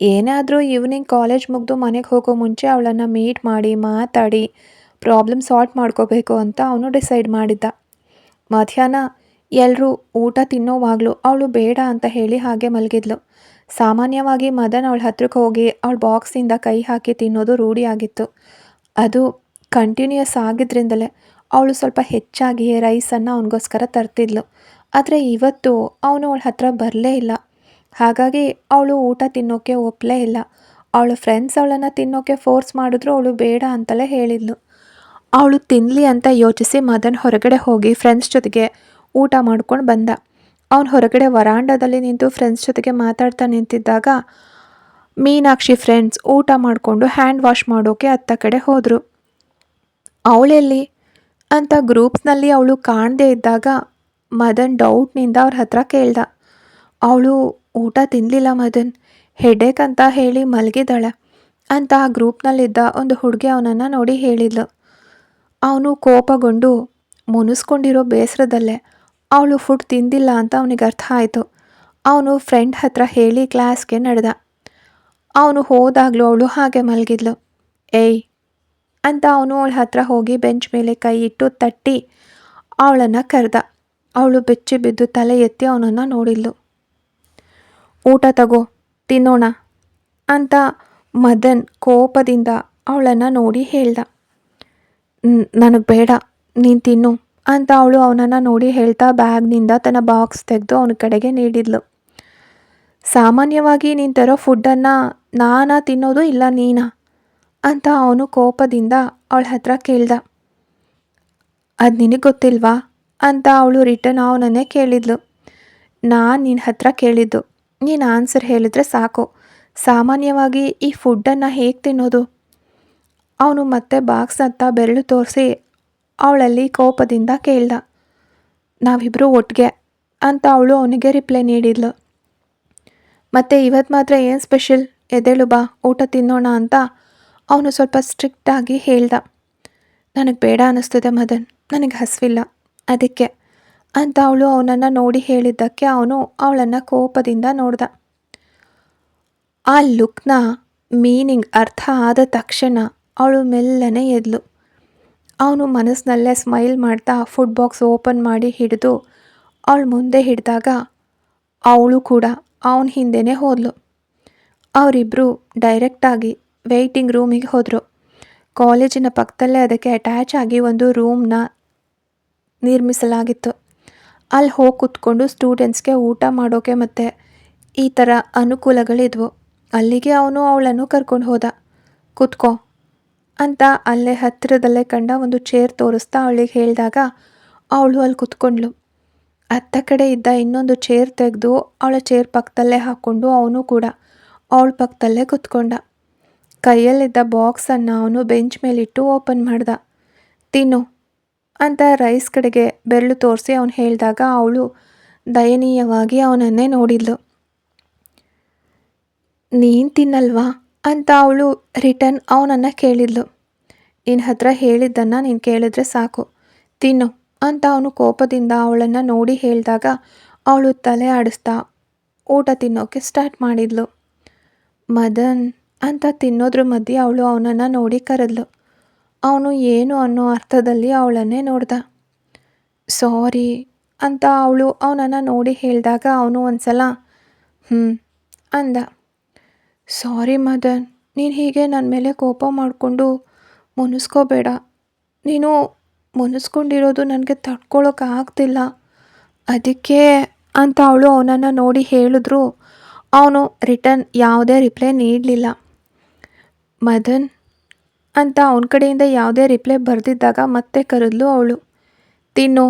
ಏನಾದರೂ ಈವ್ನಿಂಗ್ ಕಾಲೇಜ್ ಮುಗಿದು ಮನೆಗೆ ಹೋಗೋ ಮುಂಚೆ ಅವಳನ್ನು ಮೀಟ್ ಮಾಡಿ ಮಾತಾಡಿ ಪ್ರಾಬ್ಲಮ್ ಸಾಲ್ವ್ ಮಾಡ್ಕೋಬೇಕು ಅಂತ ಅವನು ಡಿಸೈಡ್ ಮಾಡಿದ್ದ. ಮಧ್ಯಾಹ್ನ ಎಲ್ಲರೂ ಊಟ ತಿನ್ನೋವಾಗಲೂ ಅವಳು ಬೇಡ ಅಂತ ಹೇಳಿ ಹಾಗೆ ಮಲಗಿದ್ಲು. ಸಾಮಾನ್ಯವಾಗಿ ಮದನ್ ಅವಳ ಹತ್ರಕ್ಕೆ ಹೋಗಿ ಅವಳ ಬಾಕ್ಸಿಂದ ಕೈ ಹಾಕಿ ತಿನ್ನೋದು ರೂಢಿಯಾಗಿತ್ತು. ಅದು ಕಂಟಿನ್ಯೂಯಸ್ ಆಗಿದ್ರಿಂದಲೇ ಅವಳು ಸ್ವಲ್ಪ ಹೆಚ್ಚಾಗಿ ರೈಸನ್ನು ಅವನಿಗೋಸ್ಕರ ತರ್ತಿದ್ಲು. ಆದರೆ ಇವತ್ತು ಅವನು ಅವಳ ಹತ್ರ ಬರಲೇ ಇಲ್ಲ. ಹಾಗಾಗಿ ಅವಳು ಊಟ ತಿನ್ನೋಕ್ಕೆ ಒಪ್ಪಲೇ ಇಲ್ಲ. ಅವಳ ಫ್ರೆಂಡ್ಸ್ ಅವಳನ್ನು ತಿನ್ನೋಕ್ಕೆ ಫೋರ್ಸ್ ಮಾಡಿದ್ರು ಅವಳು ಬೇಡ ಅಂತಲೇ ಹೇಳಿದ್ಲು. ಅವಳು ತಿನ್ನಲಿ ಅಂತ ಯೋಚಿಸಿ ಮದನ್ ಹೊರಗಡೆ ಹೋಗಿ ಫ್ರೆಂಡ್ಸ್ ಜೊತೆಗೆ ಊಟ ಮಾಡ್ಕೊಂಡು ಬಂದ. ಅವನು ಹೊರಗಡೆ ವರಾಂಡದಲ್ಲಿ ನಿಂತು ಫ್ರೆಂಡ್ಸ್ ಜೊತೆಗೆ ಮಾತಾಡ್ತಾ ನಿಂತಿದ್ದಾಗ ಮೀನಾಕ್ಷಿ ಫ್ರೆಂಡ್ಸ್ ಊಟ ಮಾಡಿಕೊಂಡು ಹ್ಯಾಂಡ್ ವಾಶ್ ಮಾಡೋಕ್ಕೆ ಅತ್ತ ಕಡೆ ಹೋದರು. ಅವಳೆಲ್ಲಿ ಅಂತ ಗ್ರೂಪ್ಸ್ನಲ್ಲಿ ಅವಳು ಕಾಣದೇ ಇದ್ದಾಗ ಮದನ್ ಡೌಟ್ನಿಂದ ಅವ್ರ ಹತ್ರ ಕೇಳ್ದ. ಅವಳು ಊಟ ತಿನ್ನಲಿಲ್ಲ ಮದನ್, ಹೆಡೇಕ್ ಅಂತ ಹೇಳಿ ಮಲಗಿದ್ದಾಳೆ ಅಂತ ಆ ಗ್ರೂಪ್ನಲ್ಲಿದ್ದ ಒಂದು ಹುಡುಗಿ ಅವನನ್ನು ನೋಡಿ ಹೇಳಿದ್ಲು. ಅವನು ಕೋಪಗೊಂಡು ಮುನಿಸ್ಕೊಂಡಿರೋ ಬೇಸರದಲ್ಲೇ ಅವಳು ಫುಡ್ ತಿಂದಿಲ್ಲ ಅಂತ ಅವನಿಗೆ ಅರ್ಥ ಆಯಿತು. ಅವನು ಫ್ರೆಂಡ್ ಹತ್ರ ಹೇಳಿ ಕ್ಲಾಸ್ಗೆ ನಡೆದ. ಅವನು ಹೋದಾಗಲೂ ಅವಳು ಹಾಗೆ ಮಲಗಿದ್ಲು. ಏಯ್ ಅಂತ ಅವನು ಅವಳ ಹತ್ರ ಹೋಗಿ ಬೆಂಚ್ ಮೇಲೆ ಕೈ ಇಟ್ಟು ತಟ್ಟಿ ಅವಳನ್ನು ಕರೆದ. ಅವಳು ಬೆಚ್ಚಿ ಬಿದ್ದು ತಲೆ ಎತ್ತಿ ಅವನನ್ನು ನೋಡಿದ್ಲು. ಊಟ ತಗೋ, ತಿನ್ನೋಣ ಅಂತ ಮದನ್ ಕೋಪದಿಂದ ಅವಳನ್ನು ನೋಡಿ ಹೇಳ್ದ. ನನಗೆ ಬೇಡ, ನೀನು ತಿನ್ನು ಅಂತ ಅವಳು ಅವನನ್ನು ನೋಡಿ ಹೇಳ್ತಾ ಬ್ಯಾಗ್ನಿಂದ ತನ್ನ ಬಾಕ್ಸ್ ತೆಗೆದು ಅವನ ಕಡೆಗೆ ನೀಡಿದ್ಲು. ಸಾಮಾನ್ಯವಾಗಿ ನೀನು ತರೋ ಫುಡ್ಡನ್ನು ನಾನಾ ತಿನ್ನೋದು ಇಲ್ಲ ನೀನಾ ಅಂತ ಅವನು ಕೋಪದಿಂದ ಅವಳ ಹತ್ರ ಕೇಳ್ದ. ಅದು ನಿನಗೆ ಗೊತ್ತಿಲ್ವಾ ಅಂತ ಅವಳು ರಿಟರ್ನ್ ಅವನನ್ನೇ ಕೇಳಿದ್ಲು. ನಾನು ನಿನ್ನ ಹತ್ರ ಕೇಳಿದ್ದು, ನೀನು ಆನ್ಸರ್ ಹೇಳಿದ್ರೆ ಸಾಕು. ಸಾಮಾನ್ಯವಾಗಿ ಈ ಫುಡ್ಡನ್ನು ಹೇಗೆ ತಿನ್ನೋದು? ಅವನು ಮತ್ತೆ ಬಾಕ್ಸ್ ಹತ್ತ ಬೆರಳು ತೋರಿಸಿ ಅವಳಲ್ಲಿ ಕೋಪದಿಂದ ಕೇಳ್ದ. ನಾವಿಬ್ಬರು ಒಟ್ಟಿಗೆ ಅಂತ ಅವಳು ಅವನಿಗೆ ರಿಪ್ಲೈ ನೀಡಿದ್ಲು. ಮತ್ತು ಇವತ್ತು ಮಾತ್ರ ಏನು ಸ್ಪೆಷಲ್, ಎದ್ದೇಳು ಬಾ ಊಟ ತಿನ್ನೋಣ ಅಂತ ಅವನು ಸ್ವಲ್ಪ ಸ್ಟ್ರಿಕ್ಟಾಗಿ ಹೇಳ್ದ. ನನಗೆ ಬೇಡ ಅನ್ನಿಸ್ತಿದೆ ಮದನ್, ನನಗೆ ಹಸಿವಿಲ್ಲ ಅದಕ್ಕೆ ಅಂತ ಅವಳು ಅವನನ್ನು ನೋಡಿ ಹೇಳಿದ್ದಕ್ಕೆ ಅವನು ಅವಳನ್ನು ಕೋಪದಿಂದ ನೋಡ್ದ. ಆ ಲುಕ್ನ ಮೀನಿಂಗ್ ಅರ್ಥ ಆದ ತಕ್ಷಣ ಅವಳು ಮೆಲ್ಲನೆ ಎದ್ಲು. ಅವನು ಮನಸ್ಸಿನಲ್ಲೇ ಸ್ಮೈಲ್ ಮಾಡ್ತಾ ಫುಡ್ ಬಾಕ್ಸ್ ಓಪನ್ ಮಾಡಿ ಹಿಡಿದು ಅವಳು ಮುಂದೆ ಹಿಡಿದಾಗ ಅವಳು ಕೂಡ ಅವನ ಹಿಂದೆನೇ ಹೋದಳು. ಅವರಿಬ್ಬರು ಡೈರೆಕ್ಟಾಗಿ ವೆಯ್ಟಿಂಗ್ ರೂಮಿಗೆ ಹೋದರು. ಕಾಲೇಜಿನ ಪಕ್ಕದಲ್ಲೇ ಅದಕ್ಕೆ ಅಟ್ಯಾಚ್ ಆಗಿ ಒಂದು ರೂಮ್ನ ನಿರ್ಮಿಸಲಾಗಿತ್ತು. ಅಲ್ಲಿ ಹೋಗಿ ಕೂತ್ಕೊಂಡು ಸ್ಟೂಡೆಂಟ್ಸ್ಗೆ ಊಟ ಮಾಡೋಕೆ ಮತ್ತು ಈ ಥರ ಅನುಕೂಲಗಳಿದ್ವು. ಅಲ್ಲಿಗೆ ಅವನು ಅವಳನ್ನು ಕರ್ಕೊಂಡು ಹೋದ. ಕೂತ್ಕೋ ಅಂತ ಅಲ್ಲೇ ಹತ್ತಿರದಲ್ಲೇ ಕಂಡ ಒಂದು ಚೇರ್ ತೋರಿಸ್ತಾ ಅವಳಿಗೆ ಹೇಳಿದಾಗ ಅವಳು ಅಲ್ಲಿ ಕೂತ್ಕೊಂಡ್ಳು. ಅತ್ತ ಕಡೆ ಇದ್ದ ಇನ್ನೊಂದು ಚೇರ್ ತೆಗೆದು ಅವಳ ಚೇರ್ ಪಕ್ಕದಲ್ಲೇ ಹಾಕ್ಕೊಂಡು ಅವನು ಕೂಡ ಅವಳ ಪಕ್ಕದಲ್ಲೇ ಕೂತ್ಕೊಂಡ. ಕೈಯಲ್ಲಿದ್ದ ಬಾಕ್ಸನ್ನು ಅವನು ಬೆಂಚ್ ಮೇಲಿಟ್ಟು ಓಪನ್ ಮಾಡ್ದ. ತಿನ್ನು ಅಂತ ರೈಸ್ ಕಡೆಗೆ ಬೆರಳು ತೋರಿಸಿ ಅವನು ಹೇಳಿದಾಗ ಅವಳು ದಯನೀಯವಾಗಿ ಅವನನ್ನೇ ನೋಡಿದ್ಲು. ನೀನು ತಿನ್ನಲ್ವಾ ಅಂತ ಅವಳು ರಿಟರ್ನ್ ಅವನನ್ನು ಕೇಳಿದ್ಲು. ನಿನ್ನ ಹತ್ರ ಹೇಳಿದ್ದನ್ನು ನೀನು ಕೇಳಿದ್ರೆ ಸಾಕು, ತಿನ್ನು ಅಂತ ಅವನು ಕೋಪದಿಂದ ಅವಳನ್ನು ನೋಡಿ ಹೇಳಿದಾಗ ಅವಳು ತಲೆ ಆಡಿಸ್ತಾ ಊಟ ತಿನ್ನೋಕ್ಕೆ ಸ್ಟಾರ್ಟ್ ಮಾಡಿದ್ಲು. ಮದನ್ ಅಂತ ತಿನ್ನೋದ್ರ ಮಧ್ಯೆ ಅವಳು ಅವನನ್ನು ನೋಡಿ ಕರೆದ್ಲು. ಅವನು ಏನು ಅನ್ನೋ ಅರ್ಥದಲ್ಲಿ ಅವಳನ್ನೇ ನೋಡ್ದ. ಸಾರಿ ಅಂತ ಅವಳು ಅವನನ್ನು ನೋಡಿ ಹೇಳಿದಾಗ ಅವನು ಒಂದು ಸಲ ಅಂದ. ಸಾರಿ ಮದನ್, ನೀನು ಹೀಗೆ ನನ್ನ ಮೇಲೆ ಕೋಪ ಮಾಡಿಕೊಂಡು ಮುನಿಸ್ಕೋಬೇಡ. ನೀನು ಮುನಿಸ್ಕೊಂಡಿರೋದು ನನಗೆ ತಡ್ಕೊಳ್ಳೋಕ್ಕಾಗ್ತಿಲ್ಲ ಅದಕ್ಕೆ ಅಂತ ಅವಳು ಅವನನ್ನು ನೋಡಿ ಹೇಳಿದ್ರು. ಅವನು ರಿಟರ್ನ್ ಯಾವುದೇ ರಿಪ್ಲೈ ನೀಡಲಿಲ್ಲ. ಮದನ್ ಅಂತ ಅವನ ಕಡೆಯಿಂದ ಯಾವುದೇ ರಿಪ್ಲೈ ಬರೆದಿದ್ದಾಗ ಮತ್ತೆ ಕರೆದ್ಲು ಅವಳು. ತಿನ್ನು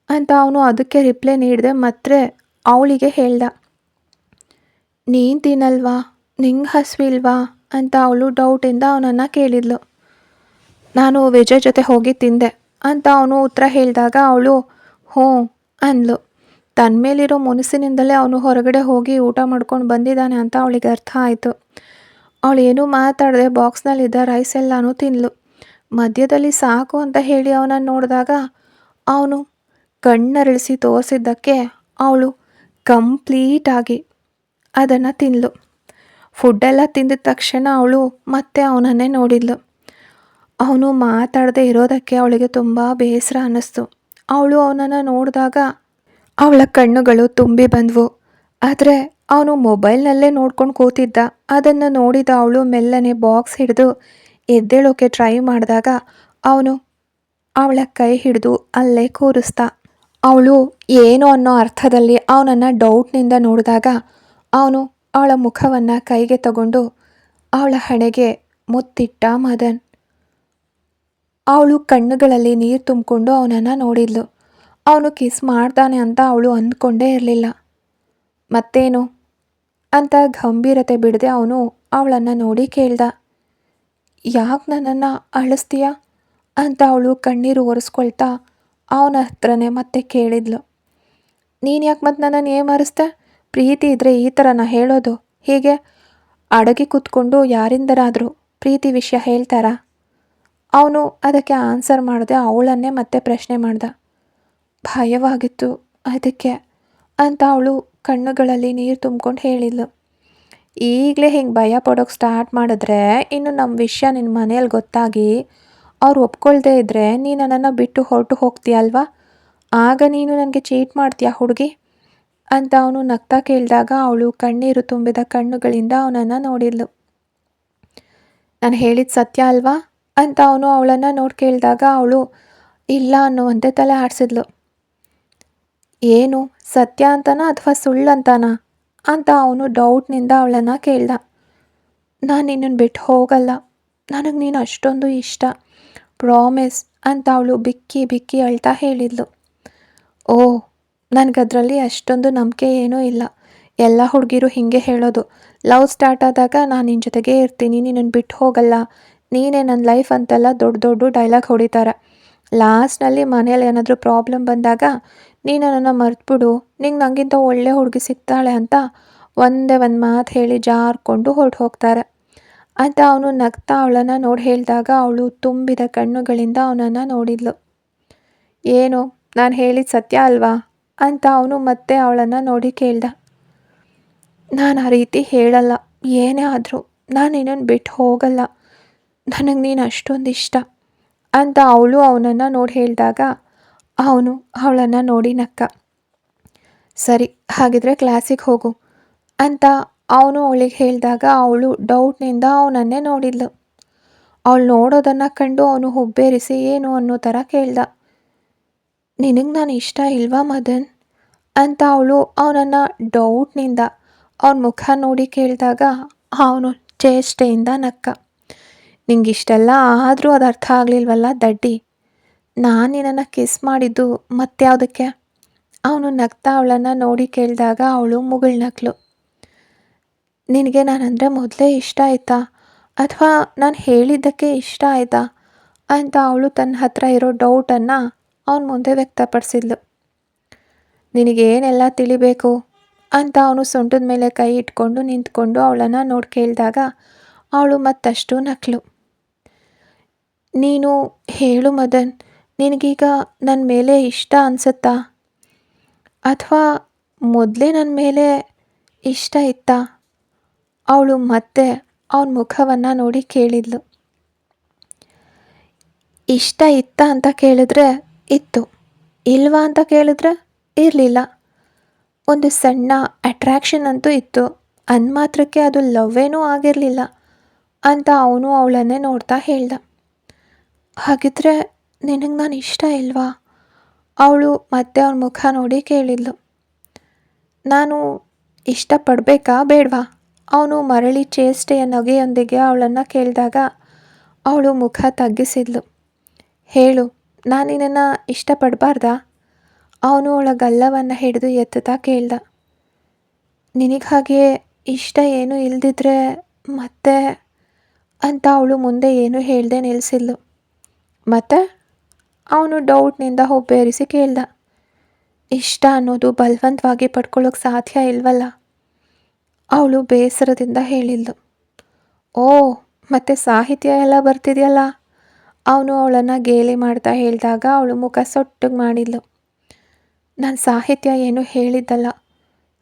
ಅಂತ ಅವನು ಅದಕ್ಕೆ ರಿಪ್ಲೈ ನೀಡದೆ ಮತ್ತೆ ಅವಳಿಗೆ ಹೇಳ್ದ. ನೀನು ತಿನ್ನಲ್ವಾ, ನಿಂಗೆ ಹಸಿವಿಲ್ವಾ ಅಂತ ಅವಳು ಡೌಟಿಂದ ಅವನನ್ನು ಕೇಳಿದ್ಲು. ನಾನು ವಿಜಯ್ ಜೊತೆ ಹೋಗಿ ತಿಂದೆ ಅಂತ ಅವನು ಉತ್ತರ ಹೇಳಿದಾಗ ಅವಳು ಹ್ಞೂ ಅಂದ್ಲು. ತನ್ನ ಮೇಲಿರೋ ಮುನಿಸಿನಿಂದಲೇ ಅವನು ಹೊರಗಡೆ ಹೋಗಿ ಊಟ ಮಾಡ್ಕೊಂಡು ಬಂದಿದ್ದಾನೆ ಅಂತ ಅವಳಿಗೆ ಅರ್ಥ ಆಯಿತು. ಅವಳು ಏನೂ ಮಾತಾಡದೆ ಬಾಕ್ಸ್ನಲ್ಲಿದ್ದ ರೈಸ್ ಎಲ್ಲನೂ ತಿನ್ಲು. ಮಧ್ಯದಲ್ಲಿ ಸಾಕು ಅಂತ ಹೇಳಿ ಅವನನ್ನು ನೋಡಿದಾಗ ಅವನು ಕಣ್ಣರಳಿಸಿ ತೋರಿಸಿದ್ದಕ್ಕೆ ಅವಳು ಕಂಪ್ಲೀಟಾಗಿ ಅದನ್ನು ತಿನ್ಲು. ಫುಡ್ಡೆಲ್ಲ ತಿಂದಿದ ತಕ್ಷಣ ಅವಳು ಮತ್ತೆ ಅವನನ್ನೇ ನೋಡಿದ್ಲು. ಅವನು ಮಾತಾಡದೆ ಇರೋದಕ್ಕೆ ಅವಳಿಗೆ ತುಂಬ ಬೇಸರ ಅನ್ನಿಸ್ತು. ಅವಳು ಅವನನ್ನು ನೋಡಿದಾಗ ಅವಳ ಕಣ್ಣುಗಳು ತುಂಬಿ ಬಂದವು. ಆದರೆ ಅವನು ಮೊಬೈಲ್ನಲ್ಲೇ ನೋಡ್ಕೊಂಡು ಕೂತಿದ್ದ. ಅದನ್ನು ನೋಡಿದ ಅವಳು ಮೆಲ್ಲನೆ ಬಾಕ್ಸ್ ಹಿಡಿದು ಎದ್ದೇಳೋಕೆ ಟ್ರೈ ಮಾಡಿದಾಗ ಅವನು ಅವಳ ಕೈ ಹಿಡಿದು ಅಲ್ಲೇ ಕೂರಿಸ್ದ. ಅವಳು ಏನು ಅನ್ನೋ ಅರ್ಥದಲ್ಲಿ ಅವನನ್ನು ಡೌಟ್ನಿಂದ ನೋಡಿದಾಗ ಅವನು ಅವಳ ಮುಖವನ್ನು ಕೈಗೆ ತಗೊಂಡು ಅವಳ ಹಣೆಗೆ ಮುತ್ತಿಟ್ಟ ಮದನ್. ಅವಳು ಕಣ್ಣುಗಳಲ್ಲಿ ನೀರು ತುಂಬಿಕೊಂಡು ಅವನನ್ನು ನೋಡಿದ್ಲು. ಅವನು ಕಿಸ್ ಮಾಡ್ತಾನೆ ಅಂತ ಅವಳು ಅಂದ್ಕೊಂಡೇ ಇರಲಿಲ್ಲ. ಮತ್ತೇನು ಅಂತ ಗಂಭೀರತೆ ಬಿಡದೆ ಅವನು ಅವಳನ್ನು ನೋಡಿ ಕೇಳ್ದ. ಯಾಕೆ ನನ್ನನ್ನು ಅಳಿಸ್ತೀಯ ಅಂತ ಅವಳು ಕಣ್ಣೀರು ಒರೆಸ್ಕೊಳ್ತಾ ಅವನ ಹತ್ರನೇ ಮತ್ತೆ ಕೇಳಿದ್ಲು. ನೀನು ಯಾಕೆ ಮತ್ತೆ ನನ್ನನ್ನು ಏಮರಿಸ್ದೆ? ಪ್ರೀತಿ ಇದ್ದರೆ ಈ ಥರನ ಹೇಳೋದು? ಹೀಗೆ ಅಡಗಿ ಕೂತ್ಕೊಂಡು ಯಾರಿಂದರಾದರೂ ಪ್ರೀತಿ ವಿಷಯ ಹೇಳ್ತಾರಾ? ಅವನು ಅದಕ್ಕೆ ಆನ್ಸರ್ ಮಾಡದೆ ಅವಳನ್ನೇ ಮತ್ತೆ ಪ್ರಶ್ನೆ ಮಾಡ್ದ. ಭಯವಾಗಿತ್ತು ಅದಕ್ಕೆ ಅಂತ ಅವಳು ಕಣ್ಣುಗಳಲ್ಲಿ ನೀರು ತುಂಬ್ಕೊಂಡು ಹೇಳಿದ್ಲು. ಈಗಲೇ ಹಿಂಗೆ ಭಯ ಪಡೋಕ್ಕೆ ಸ್ಟಾರ್ಟ್ ಮಾಡಿದ್ರೆ ಇನ್ನು ನಮ್ಮ ವಿಷಯ ನಿನ್ನ ಮನೇಲಿ ಗೊತ್ತಾಗಿ ಅವ್ರು ಒಪ್ಕೊಳ್ದೇ ಇದ್ದರೆ ನೀನು ನನ್ನನ್ನು ಬಿಟ್ಟು ಹೊರಟು ಹೋಗ್ತೀಯಲ್ವಾ? ಆಗ ನೀನು ನನಗೆ ಚೀಟ್ ಮಾಡ್ತೀಯಾ ಹುಡುಗಿ ಅಂತ ಅವನು ನಗ್ತಾ ಕೇಳಿದಾಗ ಅವಳು ಕಣ್ಣೀರು ತುಂಬಿದ ಕಣ್ಣುಗಳಿಂದ ಅವನನ್ನು ನೋಡಿದ್ಲು. ನಾನು ಹೇಳಿದ ಸತ್ಯ ಅಲ್ವಾ ಅಂತ ಅವನು ಅವಳನ್ನು ನೋಡಿ ಕೇಳಿದಾಗ ಅವಳು ಇಲ್ಲ ಅನ್ನುವಂತೆ ತಲೆ ಆಡಿಸಿದ್ಲು. ಏನು ಸತ್ಯ ಅಂತಾನ ಅಥವಾ ಸುಳ್ಳಂತಾನ ಅಂತ ಅವನು ಡೌಟ್ನಿಂದ ಅವಳನ್ನು ಕೇಳ್ದ. ನಾನು ನಿನ್ನನ್ನು ಬಿಟ್ಟು ಹೋಗಲ್ಲ, ನನಗೆ ನೀನು ಅಷ್ಟೊಂದು ಇಷ್ಟ, ಪ್ರಾಮಿಸ್ ಅಂತ ಅವಳು ಬಿಕ್ಕಿ ಬಿಕ್ಕಿ ಅಳ್ತಾ ಹೇಳಿದ್ಲು. ಓ, ನನಗದ್ರಲ್ಲಿ ಅಷ್ಟೊಂದು ನಂಬಿಕೆ ಏನೂ ಇಲ್ಲ. ಎಲ್ಲ ಹುಡುಗಿರು ಹೀಗೆ ಹೇಳೋದು. ಲವ್ ಸ್ಟಾರ್ಟ್ ಆದಾಗ ನಾನು ನಿನ್ನ ಜೊತೆಗೇ ಇರ್ತೀನಿ, ನಿನ್ನನ್ನು ಬಿಟ್ಟು ಹೋಗಲ್ಲ, ನೀನೇ ನನ್ನ ಲೈಫ್ ಅಂತೆಲ್ಲ ದೊಡ್ಡ ದೊಡ್ಡ ಡೈಲಾಗ್ ಹೊಡಿತಾರೆ. ಲಾಸ್ಟ್ನಲ್ಲಿ ಮನೇಲಿ ಏನಾದರೂ ಪ್ರಾಬ್ಲಮ್ ಬಂದಾಗ ನೀನು ನನ್ನನ್ನು ಮರೆತುಬಿಡು, ನಿಂಗೆ ನನಗಿಂತ ಒಳ್ಳೆ ಹುಡುಗಿ ಸಿಗ್ತಾಳೆ ಅಂತ ಒಂದೇ ಒಂದು ಮಾತು ಹೇಳಿ ಜಾರ್ಕೊಂಡು ಹೊರಟು ಹೋಗ್ತಾರೆ ಅಂತ ಅವನು ನಗ್ತಾ ಅವಳನ್ನು ನೋಡಿ ಹೇಳಿದಾಗ ಅವಳು ತುಂಬಿದ ಕಣ್ಣುಗಳಿಂದ ಅವನನ್ನು ನೋಡಿದ್ಲು. ಏನು, ನಾನು ಹೇಳಿದ ಸತ್ಯ ಅಲ್ವಾ ಅಂತ ಅವನು ಮತ್ತೆ ಅವಳನ್ನು ನೋಡಿ ಕೇಳ್ದ. ನಾನು ಆ ರೀತಿ ಹೇಳಲ್ಲ, ಏನೇ ಆದರೂ ನಾನು ನಿನ್ನನ್ನು ಬಿಟ್ಟು ಹೋಗಲ್ಲ, ನನಗೆ ನೀನು ಅಷ್ಟೊಂದು ಇಷ್ಟ ಅಂತ ಅವಳು ಅವನನ್ನು ನೋಡಿ ಹೇಳಿದಾಗ ಅವನು ಅವಳನ್ನು ನೋಡಿ ನಕ್ಕ. ಸರಿ, ಹಾಗಿದ್ರೆ ಕ್ಲಾಸಿಗೆ ಹೋಗು ಅಂತ ಅವನು ಅವಳಿಗೆ ಹೇಳಿದಾಗ ಅವಳು ಡೌಟ್ನಿಂದ ಅವನನ್ನೇ ನೋಡಿದ್ಲು. ಅವಳು ನೋಡೋದನ್ನು ಕಂಡು ಅವನು ಹುಬ್ಬೇರಿಸಿ ಏನು ಅನ್ನೋ ಥರ ಕೇಳ್ದ. ನಿನಗೆ ನಾನು ಇಷ್ಟ ಇಲ್ವಾ ಮದನ್ ಅಂತ ಅವಳು ಅವನನ್ನು ಡೌಟ್ನಿಂದ ಅವನ ಮುಖ ನೋಡಿ ಕೇಳಿದಾಗ ಅವನು ಚೇಷ್ಟೆಯಿಂದ ನಕ್ಕ. ನಿಂಗಿಷ್ಟೆಲ್ಲ ಆದರೂ ಅದು ಅರ್ಥ ಆಗಲಿಲ್ವಲ್ಲ ದಡ್ಡಿ, ನಾನು ನಿನ್ನನ್ನು ಕಿಸ್ ಮಾಡಿದ್ದು ಮತ್ಯಾವುದಕ್ಕೆ? ಅವನು ನಗ್ತಾ ಅವಳನ್ನು ನೋಡಿ ಕೇಳಿದಾಗ ಅವಳು ಮುಗುಳ್ನಕ್ಳು. ನಿನಗೆ ನಾನಂದರೆ ಮೊದಲೇ ಇಷ್ಟ ಆಯಿತಾ ಅಥವಾ ನಾನು ಹೇಳಿದ್ದಕ್ಕೆ ಇಷ್ಟ ಆಯಿತಾ ಅಂತ ಅವಳು ತನ್ನ ಹತ್ರ ಇರೋ ಡೌಟನ್ನು ಅವನ ಮುಂದೆ ವ್ಯಕ್ತಪಡಿಸಿದ್ಲು. ನಿನಗೇನೆಲ್ಲ ತಿಳಿಬೇಕು ಅಂತ ಅವನು ಸೊಂಟದ ಮೇಲೆ ಕೈ ಇಟ್ಕೊಂಡು ನಿಂತ್ಕೊಂಡು ಅವಳನ್ನು ನೋಡಿ ಕೇಳಿದಾಗ ಅವಳು ಮತ್ತಷ್ಟು ನಕ್ಳು. ನೀನು ಹೇಳು ಮದನ್, ನಿನಗೀಗ ನನ್ನ ಮೇಲೆ ಇಷ್ಟ ಅನಿಸುತ್ತಾ ಅಥವಾ ಮೊದಲೇ ನನ್ನ ಮೇಲೆ ಇಷ್ಟ ಇತ್ತಾ? ಅವಳು ಮತ್ತೆ ಅವನ ಮುಖವನ್ನು ನೋಡಿ ಕೇಳಿದ್ಲು. ಇಷ್ಟ ಇತ್ತ ಅಂತ ಕೇಳಿದ್ರೆ ಇತ್ತು, ಇಲ್ವಾ ಅಂತ ಕೇಳಿದ್ರೆ ಇರಲಿಲ್ಲ. ಒಂದು ಸಣ್ಣ ಅಟ್ರ್ಯಾಕ್ಷನ್ ಅಂತೂ ಇತ್ತು, ಮಾತ್ರಕ್ಕೆ ಅದು ಲವ್ವೇನೂ ಆಗಿರಲಿಲ್ಲ ಅಂತ ಅವನು ಅವಳನ್ನೇ ನೋಡ್ತಾ ಹೇಳ್ದ. ಹಾಗಿದ್ರೆ ನಿನಗೆ ನಾನು ಇಷ್ಟ ಇಲ್ವಾ? ಅವಳು ಮತ್ತೆ ಅವನ ಮುಖ ನೋಡಿ ಕೇಳಿದ್ಲು. ನಾನು ಇಷ್ಟಪಡಬೇಕಾ ಬೇಡವಾ? ಅವನು ಮರಳಿ ಚೇಷ್ಟೆಯ ನಗೆಯೊಂದಿಗೆ ಅವಳನ್ನು ಕೇಳಿದಾಗ ಅವಳು ಮುಖ ತಗ್ಗಿಸಿದ್ಲು. ಹೇಳು, ನಾನು ನಿನ್ನನ್ನು ಇಷ್ಟಪಡಬಾರ್ದಾ? ಅವನು ಅವಳ ಗಲ್ಲವನ್ನು ಹಿಡಿದು ಎತ್ತುತ್ತಾ ಕೇಳ್ದ. ನಿನಗೆ ಹಾಗೆ ಇಷ್ಟ ಏನೂ ಇಲ್ದಿದ್ರೆ ಮತ್ತೆ ಅಂತ ಅವಳು ಮುಂದೆ ಏನೂ ಹೇಳ್ದೆ ನಿಲ್ಲಿಸಿದ್ಲು. ಮತ್ತೆ ಅವನು ಡೌಟ್ನಿಂದ ಹುಬ್ಬೇರಿಸಿ ಕೇಳ್ದ. ಇಷ್ಟ ಅನ್ನೋದು ಬಲವಂತವಾಗಿ ಪಡ್ಕೊಳ್ಳೋಕೆ ಸಾಧ್ಯ ಇಲ್ವಲ್ಲ? ಅವಳು ಬೇಸರದಿಂದ ಹೇಳಿದ್ಲು. ಓ, ಮತ್ತೆ ಸಾಹಿತ್ಯ ಎಲ್ಲ ಬರ್ತಿದೆಯಲ್ಲ? ಅವನು ಅವಳನ್ನು ಗೇಲಿ ಮಾಡ್ತಾ ಹೇಳಿದಾಗ ಅವಳು ಮುಖ ಸೊಟ್ಟಗೆ ಮಾಡಿದ್ಲು. ನಾನು ಸಾಹಿತ್ಯ ಏನೂ ಹೇಳಿದ್ದಲ್ಲ,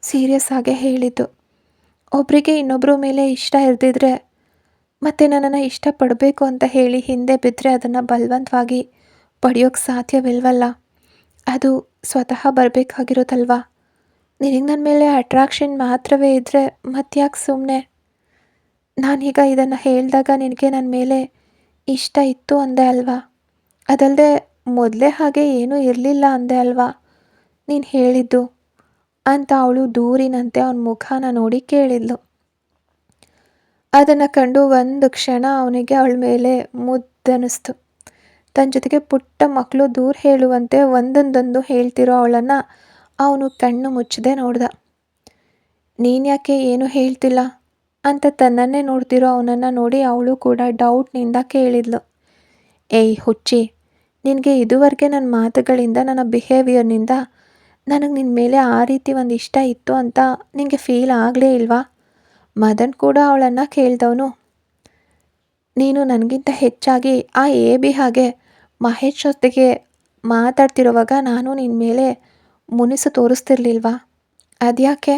ಸೀರಿಯಸ್ ಆಗೇ ಹೇಳಿದ್ದು. ಒಬ್ಬರಿಗೆ ಇನ್ನೊಬ್ಬರ ಮೇಲೆ ಇಷ್ಟ ಇರ್ದಿದ್ರೆ ಮತ್ತು ನನ್ನನ್ನು ಇಷ್ಟಪಡಬೇಕು ಅಂತ ಹೇಳಿ ಹಿಂದೆ ಬಿದ್ದರೆ ಅದನ್ನು ಬಲವಂತವಾಗಿ ಪಡೆಯೋಕ್ಕೆ ಸಾಧ್ಯವಿಲ್ವಲ್ಲ? ಅದು ಸ್ವತಃ ಬರಬೇಕಾಗಿರೋದಲ್ವಾ? ನಿನಗೆ ನನ್ನ ಮೇಲೆ ಅಟ್ರಾಕ್ಷನ್ ಮಾತ್ರವೇ ಇದ್ದರೆ ಮತ್ತ್ಯಾಕೆ ಸುಮ್ಮನೆ? ನಾನೀಗ ಇದನ್ನು ಹೇಳಿದಾಗ ನಿನಗೆ ನನ್ನ ಮೇಲೆ ಇಷ್ಟ ಇತ್ತು ಅಂದೆ ಅಲ್ವಾ? ಅದಲ್ಲದೆ ಮೊದಲೇ ಹಾಗೆ ಏನೂ ಇರಲಿಲ್ಲ ಅಂದೆ ಅಲ್ವಾ ನೀನು ಹೇಳಿದ್ದು ಅಂತ ಅವಳು ದೂರಿನಂತೆ ಅವನ ಮುಖನ ನೋಡಿ ಕೇಳಿದ್ಲು. ಅದನ್ನು ಕಂಡು ಒಂದು ಕ್ಷಣ ಅವನಿಗೆ ಅವಳ ಮೇಲೆ ಮುದ್ದನಿಸ್ತು. ತನ್ನ ಜೊತೆಗೆ ಪುಟ್ಟ ಮಕ್ಕಳು ದೂರ ಹೇಳುವಂತೆ ಒಂದೊಂದೊಂದು ಹೇಳ್ತಿರೋ ಅವಳನ್ನು ಅವನು ಕಣ್ಣು ಮುಚ್ಚದೆ ನೋಡ್ದ. ನೀನು ಯಾಕೆ ಏನು ಹೇಳ್ತಿಲ್ಲ ಅಂತ ತನ್ನನ್ನೇ ನೋಡ್ತಿರೋ ಅವನನ್ನು ನೋಡಿ ಅವಳು ಕೂಡ ಡೌಟ್ನಿಂದ ಕೇಳಿದ್ಲು. ಏಯ್ ಹುಚ್ಚಿ, ನಿನಗೆ ಇದುವರೆಗೆ ನನ್ನ ಮಾತುಗಳಿಂದ ನನ್ನ ಬಿಹೇವಿಯರ್ನಿಂದ ನನಗೆ ನಿನ್ನ ಮೇಲೆ ಆ ರೀತಿ ಒಂದು ಇಷ್ಟ ಇತ್ತು ಅಂತ ನಿನಗೆ ಫೀಲ್ ಆಗಲೇ ಇಲ್ವಾ? ಮದನ್ ಕೂಡ ಅವಳನ್ನು ಕೇಳಿದವನು. ನೀನು ನನಗಿಂತ ಹೆಚ್ಚಾಗಿ ಆ AB ಹಾಗೆ ಮಹೇಶ್ ಜೊತೆಗೆ ಮಾತಾಡ್ತಿರುವಾಗ ನಾನು ನಿನ್ನ ಮೇಲೆ ಮುನಿಸು ತೋರಿಸ್ತಿರ್ಲಿಲ್ವಾ? ಅದ್ಯಾಕೆ?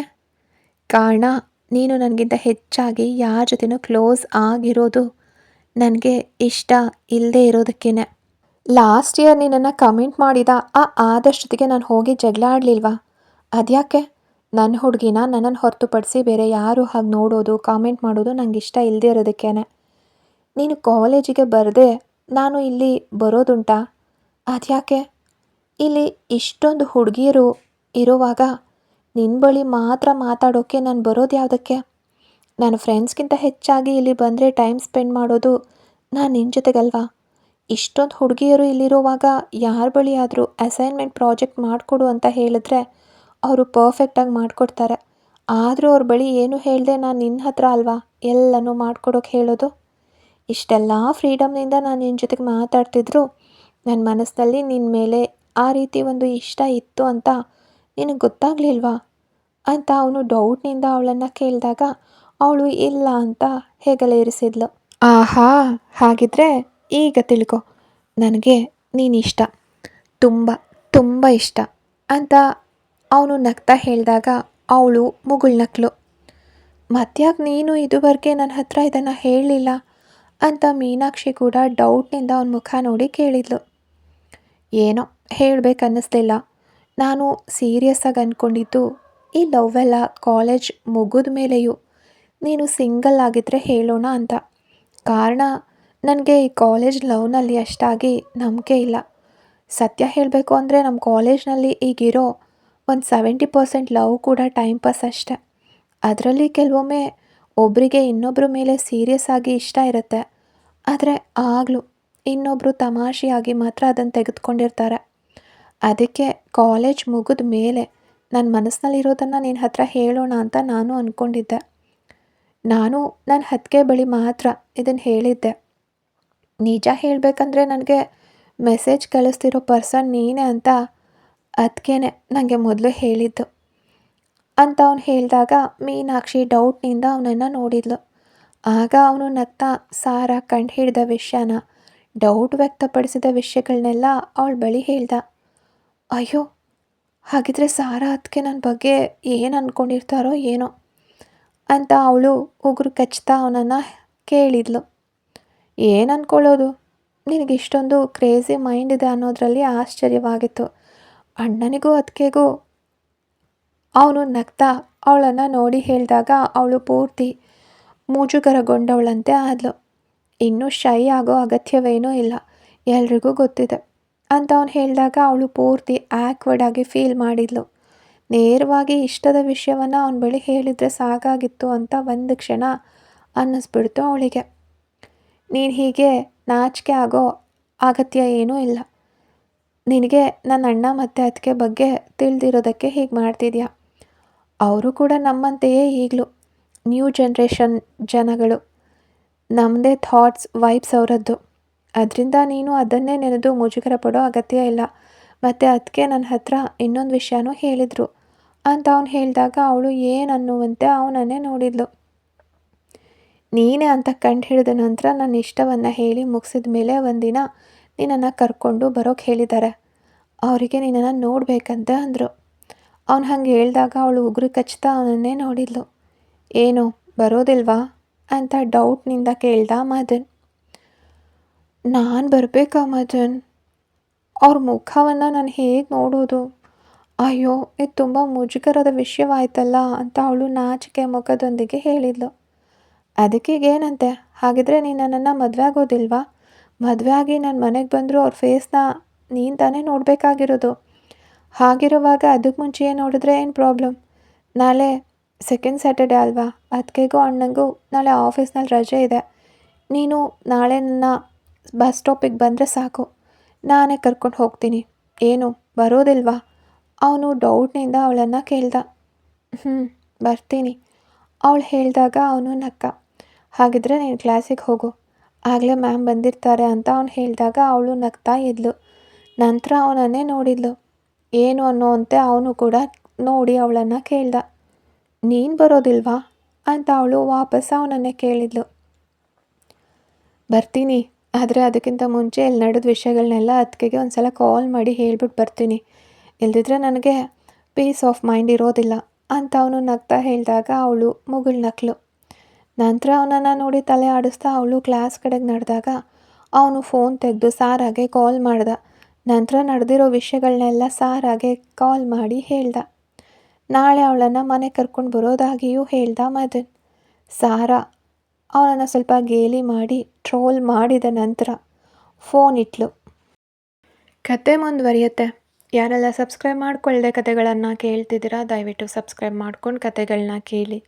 ಕಾರಣ ನೀನು ನನಗಿಂತ ಹೆಚ್ಚಾಗಿ ಯಾರ ಜೊತೆನೂ ಕ್ಲೋಸ್ ಆಗಿರೋದು ನನಗೆ ಇಷ್ಟ ಇಲ್ಲದೆ ಇರೋದಕ್ಕೇ. ಲಾಸ್ಟ್ ಇಯರ್ ನಿನ್ನನ್ನು ಕಮೆಂಟ್ ಮಾಡಿದ ಆ ಆದರ್ಶ್ ಜೊತೆಗೆ ನಾನು ಹೋಗಿ ಜಗಳ ಆಡಲಿಲ್ವಾ? ಅದ್ಯಾಕೆ? ನನ್ನ ಹುಡುಗಿನ ನನ್ನನ್ನು ಹೊರತುಪಡಿಸಿ ಬೇರೆ ಯಾರು ಹಾಗೆ ನೋಡೋದು ಕಾಮೆಂಟ್ ಮಾಡೋದು ನಂಗೆ ಇಷ್ಟ ಇಲ್ಲದೆ ಇರೋದಕ್ಕೇ. ನೀನು ಕಾಲೇಜಿಗೆ ಬರದೆ ನಾನು ಇಲ್ಲಿ ಬರೋದುಂಟಾ? ಅದ್ಯಾಕೆ? ಇಲ್ಲಿ ಇಷ್ಟೊಂದು ಹುಡುಗಿಯರು ಇರುವಾಗ ನಿನ್ನ ಬಳಿ ಮಾತ್ರ ಮಾತಾಡೋಕ್ಕೆ ನಾನು ಬರೋದು ಯಾವುದಕ್ಕೆ? ನಾನು ಫ್ರೆಂಡ್ಸ್ಗಿಂತ ಹೆಚ್ಚಾಗಿ ಇಲ್ಲಿ ಬಂದರೆ ಟೈಮ್ ಸ್ಪೆಂಡ್ ಮಾಡೋದು ನಾನು ನಿನ್ನ ಜೊತೆಗಲ್ವಾ? ಇಷ್ಟೊಂದು ಹುಡುಗಿಯರು ಇಲ್ಲಿರುವಾಗ ಯಾರ ಬಳಿ ಆದರೂ ಅಸೈನ್ಮೆಂಟ್ ಪ್ರಾಜೆಕ್ಟ್ ಮಾಡಿಕೊಡು ಅಂತ ಹೇಳಿದ್ರೆ ಅವರು ಪರ್ಫೆಕ್ಟಾಗಿ ಮಾಡಿಕೊಡ್ತಾರೆ. ಆದರೂ ಅವ್ರ ಬಳಿ ಏನು ಹೇಳಿದೆ ನಾನು ನಿನ್ನ ಹತ್ರ ಅಲ್ವಾ ಎಲ್ಲನೂ ಮಾಡಿಕೊಡೋಕೆ ಹೇಳೋದು? ಇಷ್ಟೆಲ್ಲ ಫ್ರೀಡಮ್ನಿಂದ ನಾನು ನಿನ್ನ ಜೊತೆಗೆ ಮಾತಾಡ್ತಿದ್ರು ನನ್ನ ಮನಸ್ಸಿನಲ್ಲಿ ನಿನ್ನ ಮೇಲೆ ಆ ರೀತಿ ಒಂದು ಇಷ್ಟ ಇತ್ತು ಅಂತ ನಿನಗೆ ಗೊತ್ತಾಗಲಿಲ್ವಾ ಅಂತ ಅವನು ಡೌಟ್ನಿಂದ ಅವಳನ್ನು ಕೇಳಿದಾಗ ಅವಳು ಇಲ್ಲ ಅಂತ ಹೆಗಲ ಇರಿಸಿದ್ಲು. ಆಹಾ, ಹಾಗಿದ್ರೆ ಈಗ ತಿಳ್ಕೊ, ನನಗೆ ನೀನಿಷ್ಟ, ತುಂಬ ತುಂಬ ಇಷ್ಟ ಅಂತ ಅವನು ನಗ್ತಾ ಹೇಳಿದಾಗ ಅವಳು ಮುಗುಳ್ನಕ್ಳು. ಮತ್ತ್ಯಾಕೆ ನೀನು ಇದುವರೆಗೆ ನನ್ನ ಹತ್ರ ಇದನ್ನು ಹೇಳಲಿಲ್ಲ ಅಂತ ಮೀನಾಕ್ಷಿ ಕೂಡ ಡೌಟ್ನಿಂದ ಅವನ ಮುಖ ನೋಡಿ ಕೇಳಿದ್ಲು. ಏನೋ ಹೇಳಬೇಕನ್ನಿಸ್ಲಿಲ್ಲ, ನಾನು ಸೀರಿಯಸ್ಸಾಗಿ ಅಂದ್ಕೊಂಡಿದ್ದು ಈ ಲವ್ವೆಲ್ಲ ಕಾಲೇಜ್ ಮುಗಿದ ಮೇಲೆಯೂ ನೀನು ಸಿಂಗಲ್ ಆಗಿದ್ದರೆ ಹೇಳೋಣ ಅಂತ. ಕಾರಣ, ನನಗೆ ಈ ಕಾಲೇಜ್ ಲವ್ನಲ್ಲಿ ಅಷ್ಟಾಗಿ ನಂಬಿಕೆ ಇಲ್ಲ. ಸತ್ಯ ಹೇಳಬೇಕು ಅಂದರೆ ನಮ್ಮ ಕಾಲೇಜ್ನಲ್ಲಿ ಈಗಿರೋ ಒಂದು 70% ಲವ್ ಕೂಡ ಟೈಮ್ ಪಾಸ್ ಅಷ್ಟೆ. ಅದರಲ್ಲಿ ಕೆಲವೊಮ್ಮೆ ಒಬ್ಬರಿಗೆ ಇನ್ನೊಬ್ಬರ ಮೇಲೆ ಸೀರಿಯಸ್ ಆಗಿ ಇಷ್ಟ ಇರುತ್ತೆ, ಆದರೆ ಆಗಲೂ ಇನ್ನೊಬ್ಬರು ತಮಾಷೆಯಾಗಿ ಮಾತ್ರ ಅದನ್ನು ತೆಗೆದುಕೊಂಡಿರ್ತಾರೆ. ಅದಕ್ಕೆ ಕಾಲೇಜ್ ಮುಗಿದ ಮೇಲೆ ನನ್ನ ಮನಸ್ಸಿನಲ್ಲಿರೋದನ್ನು ನಿನ್ನ ಹತ್ರ ಹೇಳೋಣ ಅಂತ ನಾನು ಅಂದ್ಕೊಂಡಿದ್ದೆ. ನಾನು ನನ್ನ ಅತ್ತಿಗೆ ಬಳಿ ಮಾತ್ರ ಇದನ್ನು ಹೇಳಿದ್ದೆ. ನಿಜ ಹೇಳಬೇಕಂದ್ರೆ ನನಗೆ ಮೆಸೇಜ್ ಕಳಿಸ್ತಿರೋ ಪರ್ಸನ್ ನೀನೇ ಅಂತ ಅತ್ತಿಗೆನೇ ನನಗೆ ಮೊದಲು ಹೇಳಿದ್ದು ಅಂತ ಅವನು ಹೇಳಿದಾಗ ಮೀನಾಕ್ಷಿ ಡೌಟ್ನಿಂದ ಅವನನ್ನು ನೋಡಿದ್ಲು. ಆಗ ಅವನು ನಗ್ತಾ ಸಾರಾ ಕಂಡು ಹಿಡಿದ ವಿಷಯನ, ಡೌಟ್ ವ್ಯಕ್ತಪಡಿಸಿದ ವಿಷಯಗಳನ್ನೆಲ್ಲ ಅವಳ ಬಳಿ ಹೇಳ್ದ. ಅಯ್ಯೋ, ಹಾಗಿದ್ರೆ ಸಾರಾ ಅತ್ತಿಗೆ ನನ್ನ ಬಗ್ಗೆ ಏನು ಅಂದ್ಕೊಂಡಿರ್ತಾರೋ ಏನೋ ಅಂತ ಅವಳು ಉಗುರು ಕಚ್ತಾ ಅವನನ್ನು ಕೇಳಿದ್ಲು. ಏನು ಅಂದ್ಕೊಳ್ಳೋದು, ನಿನಗಿಷ್ಟೊಂದು ಕ್ರೇಜಿ ಮೈಂಡ್ ಇದೆ ಅನ್ನೋದರಲ್ಲಿ ಆಶ್ಚರ್ಯವಾಗಿತ್ತು. ಅಣ್ಣನಿಗೂ ಅತ್ತಿಗೆಗೂ ಅವನು ನಗ್ತಾ ಅವಳನ್ನು ನೋಡಿ ಹೇಳಿದಾಗ ಅವಳು ಪೂರ್ತಿ ಮುಜುಗರಗೊಂಡವಳಂತೆ ಆದ್ಲು. ಇನ್ನೂ ಶೈ ಆಗೋ ಅಗತ್ಯವೇನೂ ಇಲ್ಲ, ಎಲ್ರಿಗೂ ಗೊತ್ತಿದೆ ಅಂತ ಅವನು ಹೇಳಿದಾಗ ಅವಳು ಪೂರ್ತಿ ಆ್ಯಕ್ವರ್ಡ್ ಆಗಿ ಫೀಲ್ ಮಾಡಿದ್ಲು. ನೇರವಾಗಿ ಇಷ್ಟದ ವಿಷಯವನ್ನು ಅವನ ಬಳಿ ಹೇಳಿದರೆ ಸಾಕಾಗಿತ್ತು ಅಂತ ಒಂದು ಕ್ಷಣ ಅನ್ನಿಸ್ಬಿಡ್ತು ಅವಳಿಗೆ. ನೀನು ಹೀಗೆ ನಾಚಿಕೆ ಆಗೋ ಅಗತ್ಯ ಏನೂ ಇಲ್ಲ. ನಿನಗೆ ನನ್ನ ಅಣ್ಣ ಮತ್ತು ಅತ್ತಿಗೆ ಬಗ್ಗೆ ತಿಳಿದಿರೋದಕ್ಕೆ ಹೀಗೆ ಮಾಡ್ತಿದ್ಯಾ. ಅವರು ಕೂಡ ನಮ್ಮಂತೆಯೇ ಈಗಲೂ ನ್ಯೂ ಜನ್ರೇಷನ್ ಜನಗಳು. ನಮ್ಮದೇ ಥಾಟ್ಸ್ ವೈಬ್ಸ್ ಅವರದ್ದು. ಅದರಿಂದ ನೀನು ಅದನ್ನೇ ನೆನೆದು ಮುಜುಗರ ಪಡೋ ಅಗತ್ಯ ಇಲ್ಲ. ಮತ್ತು ಅದಕ್ಕೆ ನನ್ನ ಹತ್ರ ಇನ್ನೊಂದು ವಿಷಯನೂ ಹೇಳಿದರು ಅಂತ ಅವನು ಹೇಳಿದಾಗ ಅವಳು ಏನನ್ನುವಂತೆ ಅವನನ್ನೇ ನೋಡಿದ್ಲು. ನೀನೇ ಅಂತ ಕಂಡು ಹಿಡಿದ ನಂತರ ನನ್ನ ಇಷ್ಟವನ್ನು ಹೇಳಿ ಮುಗಿಸಿದ ಮೇಲೆ ಒಂದಿನ ನಿನ್ನನ್ನು ಕರ್ಕೊಂಡು ಬರೋಕ್ಕೆ ಹೇಳಿದ್ದಾರೆ. ಅವರಿಗೆ ನಿನ್ನನ್ನು ನೋಡಬೇಕಂತೆ ಅಂದರು. ಅವನು ಹಂಗೆ ಹೇಳಿದಾಗ ಅವಳು ಉಗುರು ಕಚ್ತಾ ಅವನನ್ನೇ ನೋಡಿದ್ಲು. ಏನು ಬರೋದಿಲ್ವಾ ಅಂತ ಡೌಟ್ನಿಂದ ಕೇಳ್ದ ಮದನ್. ನಾನು ಬರಬೇಕಾ ಮದನ್? ಅವ್ರ ಮುಖವನ್ನು ನಾನು ಹೇಗೆ ನೋಡೋದು? ಅಯ್ಯೋ, ಇದು ತುಂಬ ಮುಜುಗರದ ವಿಷಯವಾಯ್ತಲ್ಲ ಅಂತ ಅವಳು ನಾಚಿಕೆ ಮುಖದೊಂದಿಗೆ ಹೇಳಿದ್ಲು. ಅದಕ್ಕೀಗೇನಂತೆ? ಹಾಗಿದ್ರೆ ನೀನು ನನ್ನನ್ನು ಮದುವೆ ಆಗೋದಿಲ್ವಾ? ಮದುವೆ ಆಗಿ ನನ್ನ ಮನೆಗೆ ಬಂದರೂ ಅವ್ರ ಫೇಸ್ನ ನೀನು ತಾನೇ ನೋಡಬೇಕಾಗಿರೋದು. ಹಾಗಿರುವಾಗ ಅದಕ್ಕೆ ಮುಂಚೆಯೇ ನೋಡಿದ್ರೆ ಏನು ಪ್ರಾಬ್ಲಮ್? ನಾಳೆ ಸೆಕೆಂಡ್ ಸ್ಯಾಟರ್ಡೆ ಅಲ್ವಾ? ಅತ್ತಿಗೆಗೂ ಅಣ್ಣಂಗೂ ನಾಳೆ ಆಫೀಸ್ನಲ್ಲಿ ರಜೆ ಇದೆ. ನೀನು ನಾಳೆ ನನ್ನ ಬಸ್ ಸ್ಟಾಪಿಗೆ ಬಂದರೆ ಸಾಕು, ನಾನೇ ಕರ್ಕೊಂಡು ಹೋಗ್ತೀನಿ. ಏನು ಬರೋದಿಲ್ವಾ? ಅವನು ಡೌಟ್ನಿಂದ ಅವಳನ್ನು ಕೇಳ್ದ. ಬರ್ತೀನಿ ಅವಳು ಹೇಳಿದಾಗ ಅವನು ನಕ್ಕ. ಹಾಗಿದ್ರೆ ನೀನು ಕ್ಲಾಸಿಗೆ ಹೋಗು, ಆಗಲೇ ಮ್ಯಾಮ್ ಬಂದಿರ್ತಾರೆ ಅಂತ ಅವನು ಹೇಳಿದಾಗ ಅವಳು ನಗ್ತಾ ಇದ್ಲು. ನಂತರ ಅವನನ್ನೇ ನೋಡಿದ್ಲು. ಏನು ಅನ್ನೋಂತೆ ಅವನು ಕೂಡ ನೋಡಿ ಅವಳನ್ನು ಕೇಳ್ದ. ನೀನು ಬರೋದಿಲ್ವಾ ಅಂತ ಅವಳು ವಾಪಸ್ ಅವನನ್ನೇ ಕೇಳಿದ್ಲು. ಬರ್ತೀನಿ, ಆದರೆ ಅದಕ್ಕಿಂತ ಮುಂಚೆ ಇಲ್ಲಿ ನಡೆದ ವಿಷಯಗಳನ್ನೆಲ್ಲ ಅತ್ತಿಗೆಗೆ ಒಂದು ಸಲ ಕಾಲ್ ಮಾಡಿ ಹೇಳ್ಬಿಟ್ಟು ಬರ್ತೀನಿ. ಇಲ್ದಿದ್ರೆ ನನಗೆ ಪೀಸ್ ಆಫ್ ಮೈಂಡ್ ಇರೋದಿಲ್ಲ ಅಂತ ಅವನು ನಗ್ತಾ ಹೇಳಿದಾಗ ಅವಳು ಮುಗುಳ್ನಕ್ಳು. ನಂತರ ಅವನನ್ನು ನೋಡಿ ತಲೆ ಆಡಿಸ್ತಾ ಅವಳು ಕ್ಲಾಸ್ ಕಡೆಗೆ ನಡೆದಾಗ ಅವನು ಫೋನ್ ತೆಗೆದು ಸಾರಾಗೆ ಕಾಲ್ ಮಾಡ್ದ. ನಂತರ ನಡೆದಿರೋ ವಿಷಯಗಳನ್ನೆಲ್ಲ ಸಾರಾಗೆ ಕಾಲ್ ಮಾಡಿ ಹೇಳ್ದ. ನಾಳೆ ಅವಳನ್ನು ಮನೆ ಕರ್ಕೊಂಡು ಬರೋದಾಗಿಯೂ ಹೇಳ್ದ ಮದನ್. ಸಾರಾ ಅವನನ್ನು ಸ್ವಲ್ಪ ಗೇಲಿ ಮಾಡಿ ಟ್ರೋಲ್ ಮಾಡಿದ ನಂತರ ಫೋನ್ ಇಟ್ಲು. ಕತೆ ಮುಂದುವರಿಯುತ್ತೆ. ಯಾರೆಲ್ಲ ಸಬ್ಸ್ಕ್ರೈಬ್ ಮಾಡ್ಕೊಳ್ಳದೆ ಕತೆಗಳನ್ನು ಕೇಳ್ತಿದ್ದೀರಾ, ದಯವಿಟ್ಟು ಸಬ್ಸ್ಕ್ರೈಬ್ ಮಾಡ್ಕೊಂಡು ಕತೆಗಳನ್ನ ಕೇಳಿ.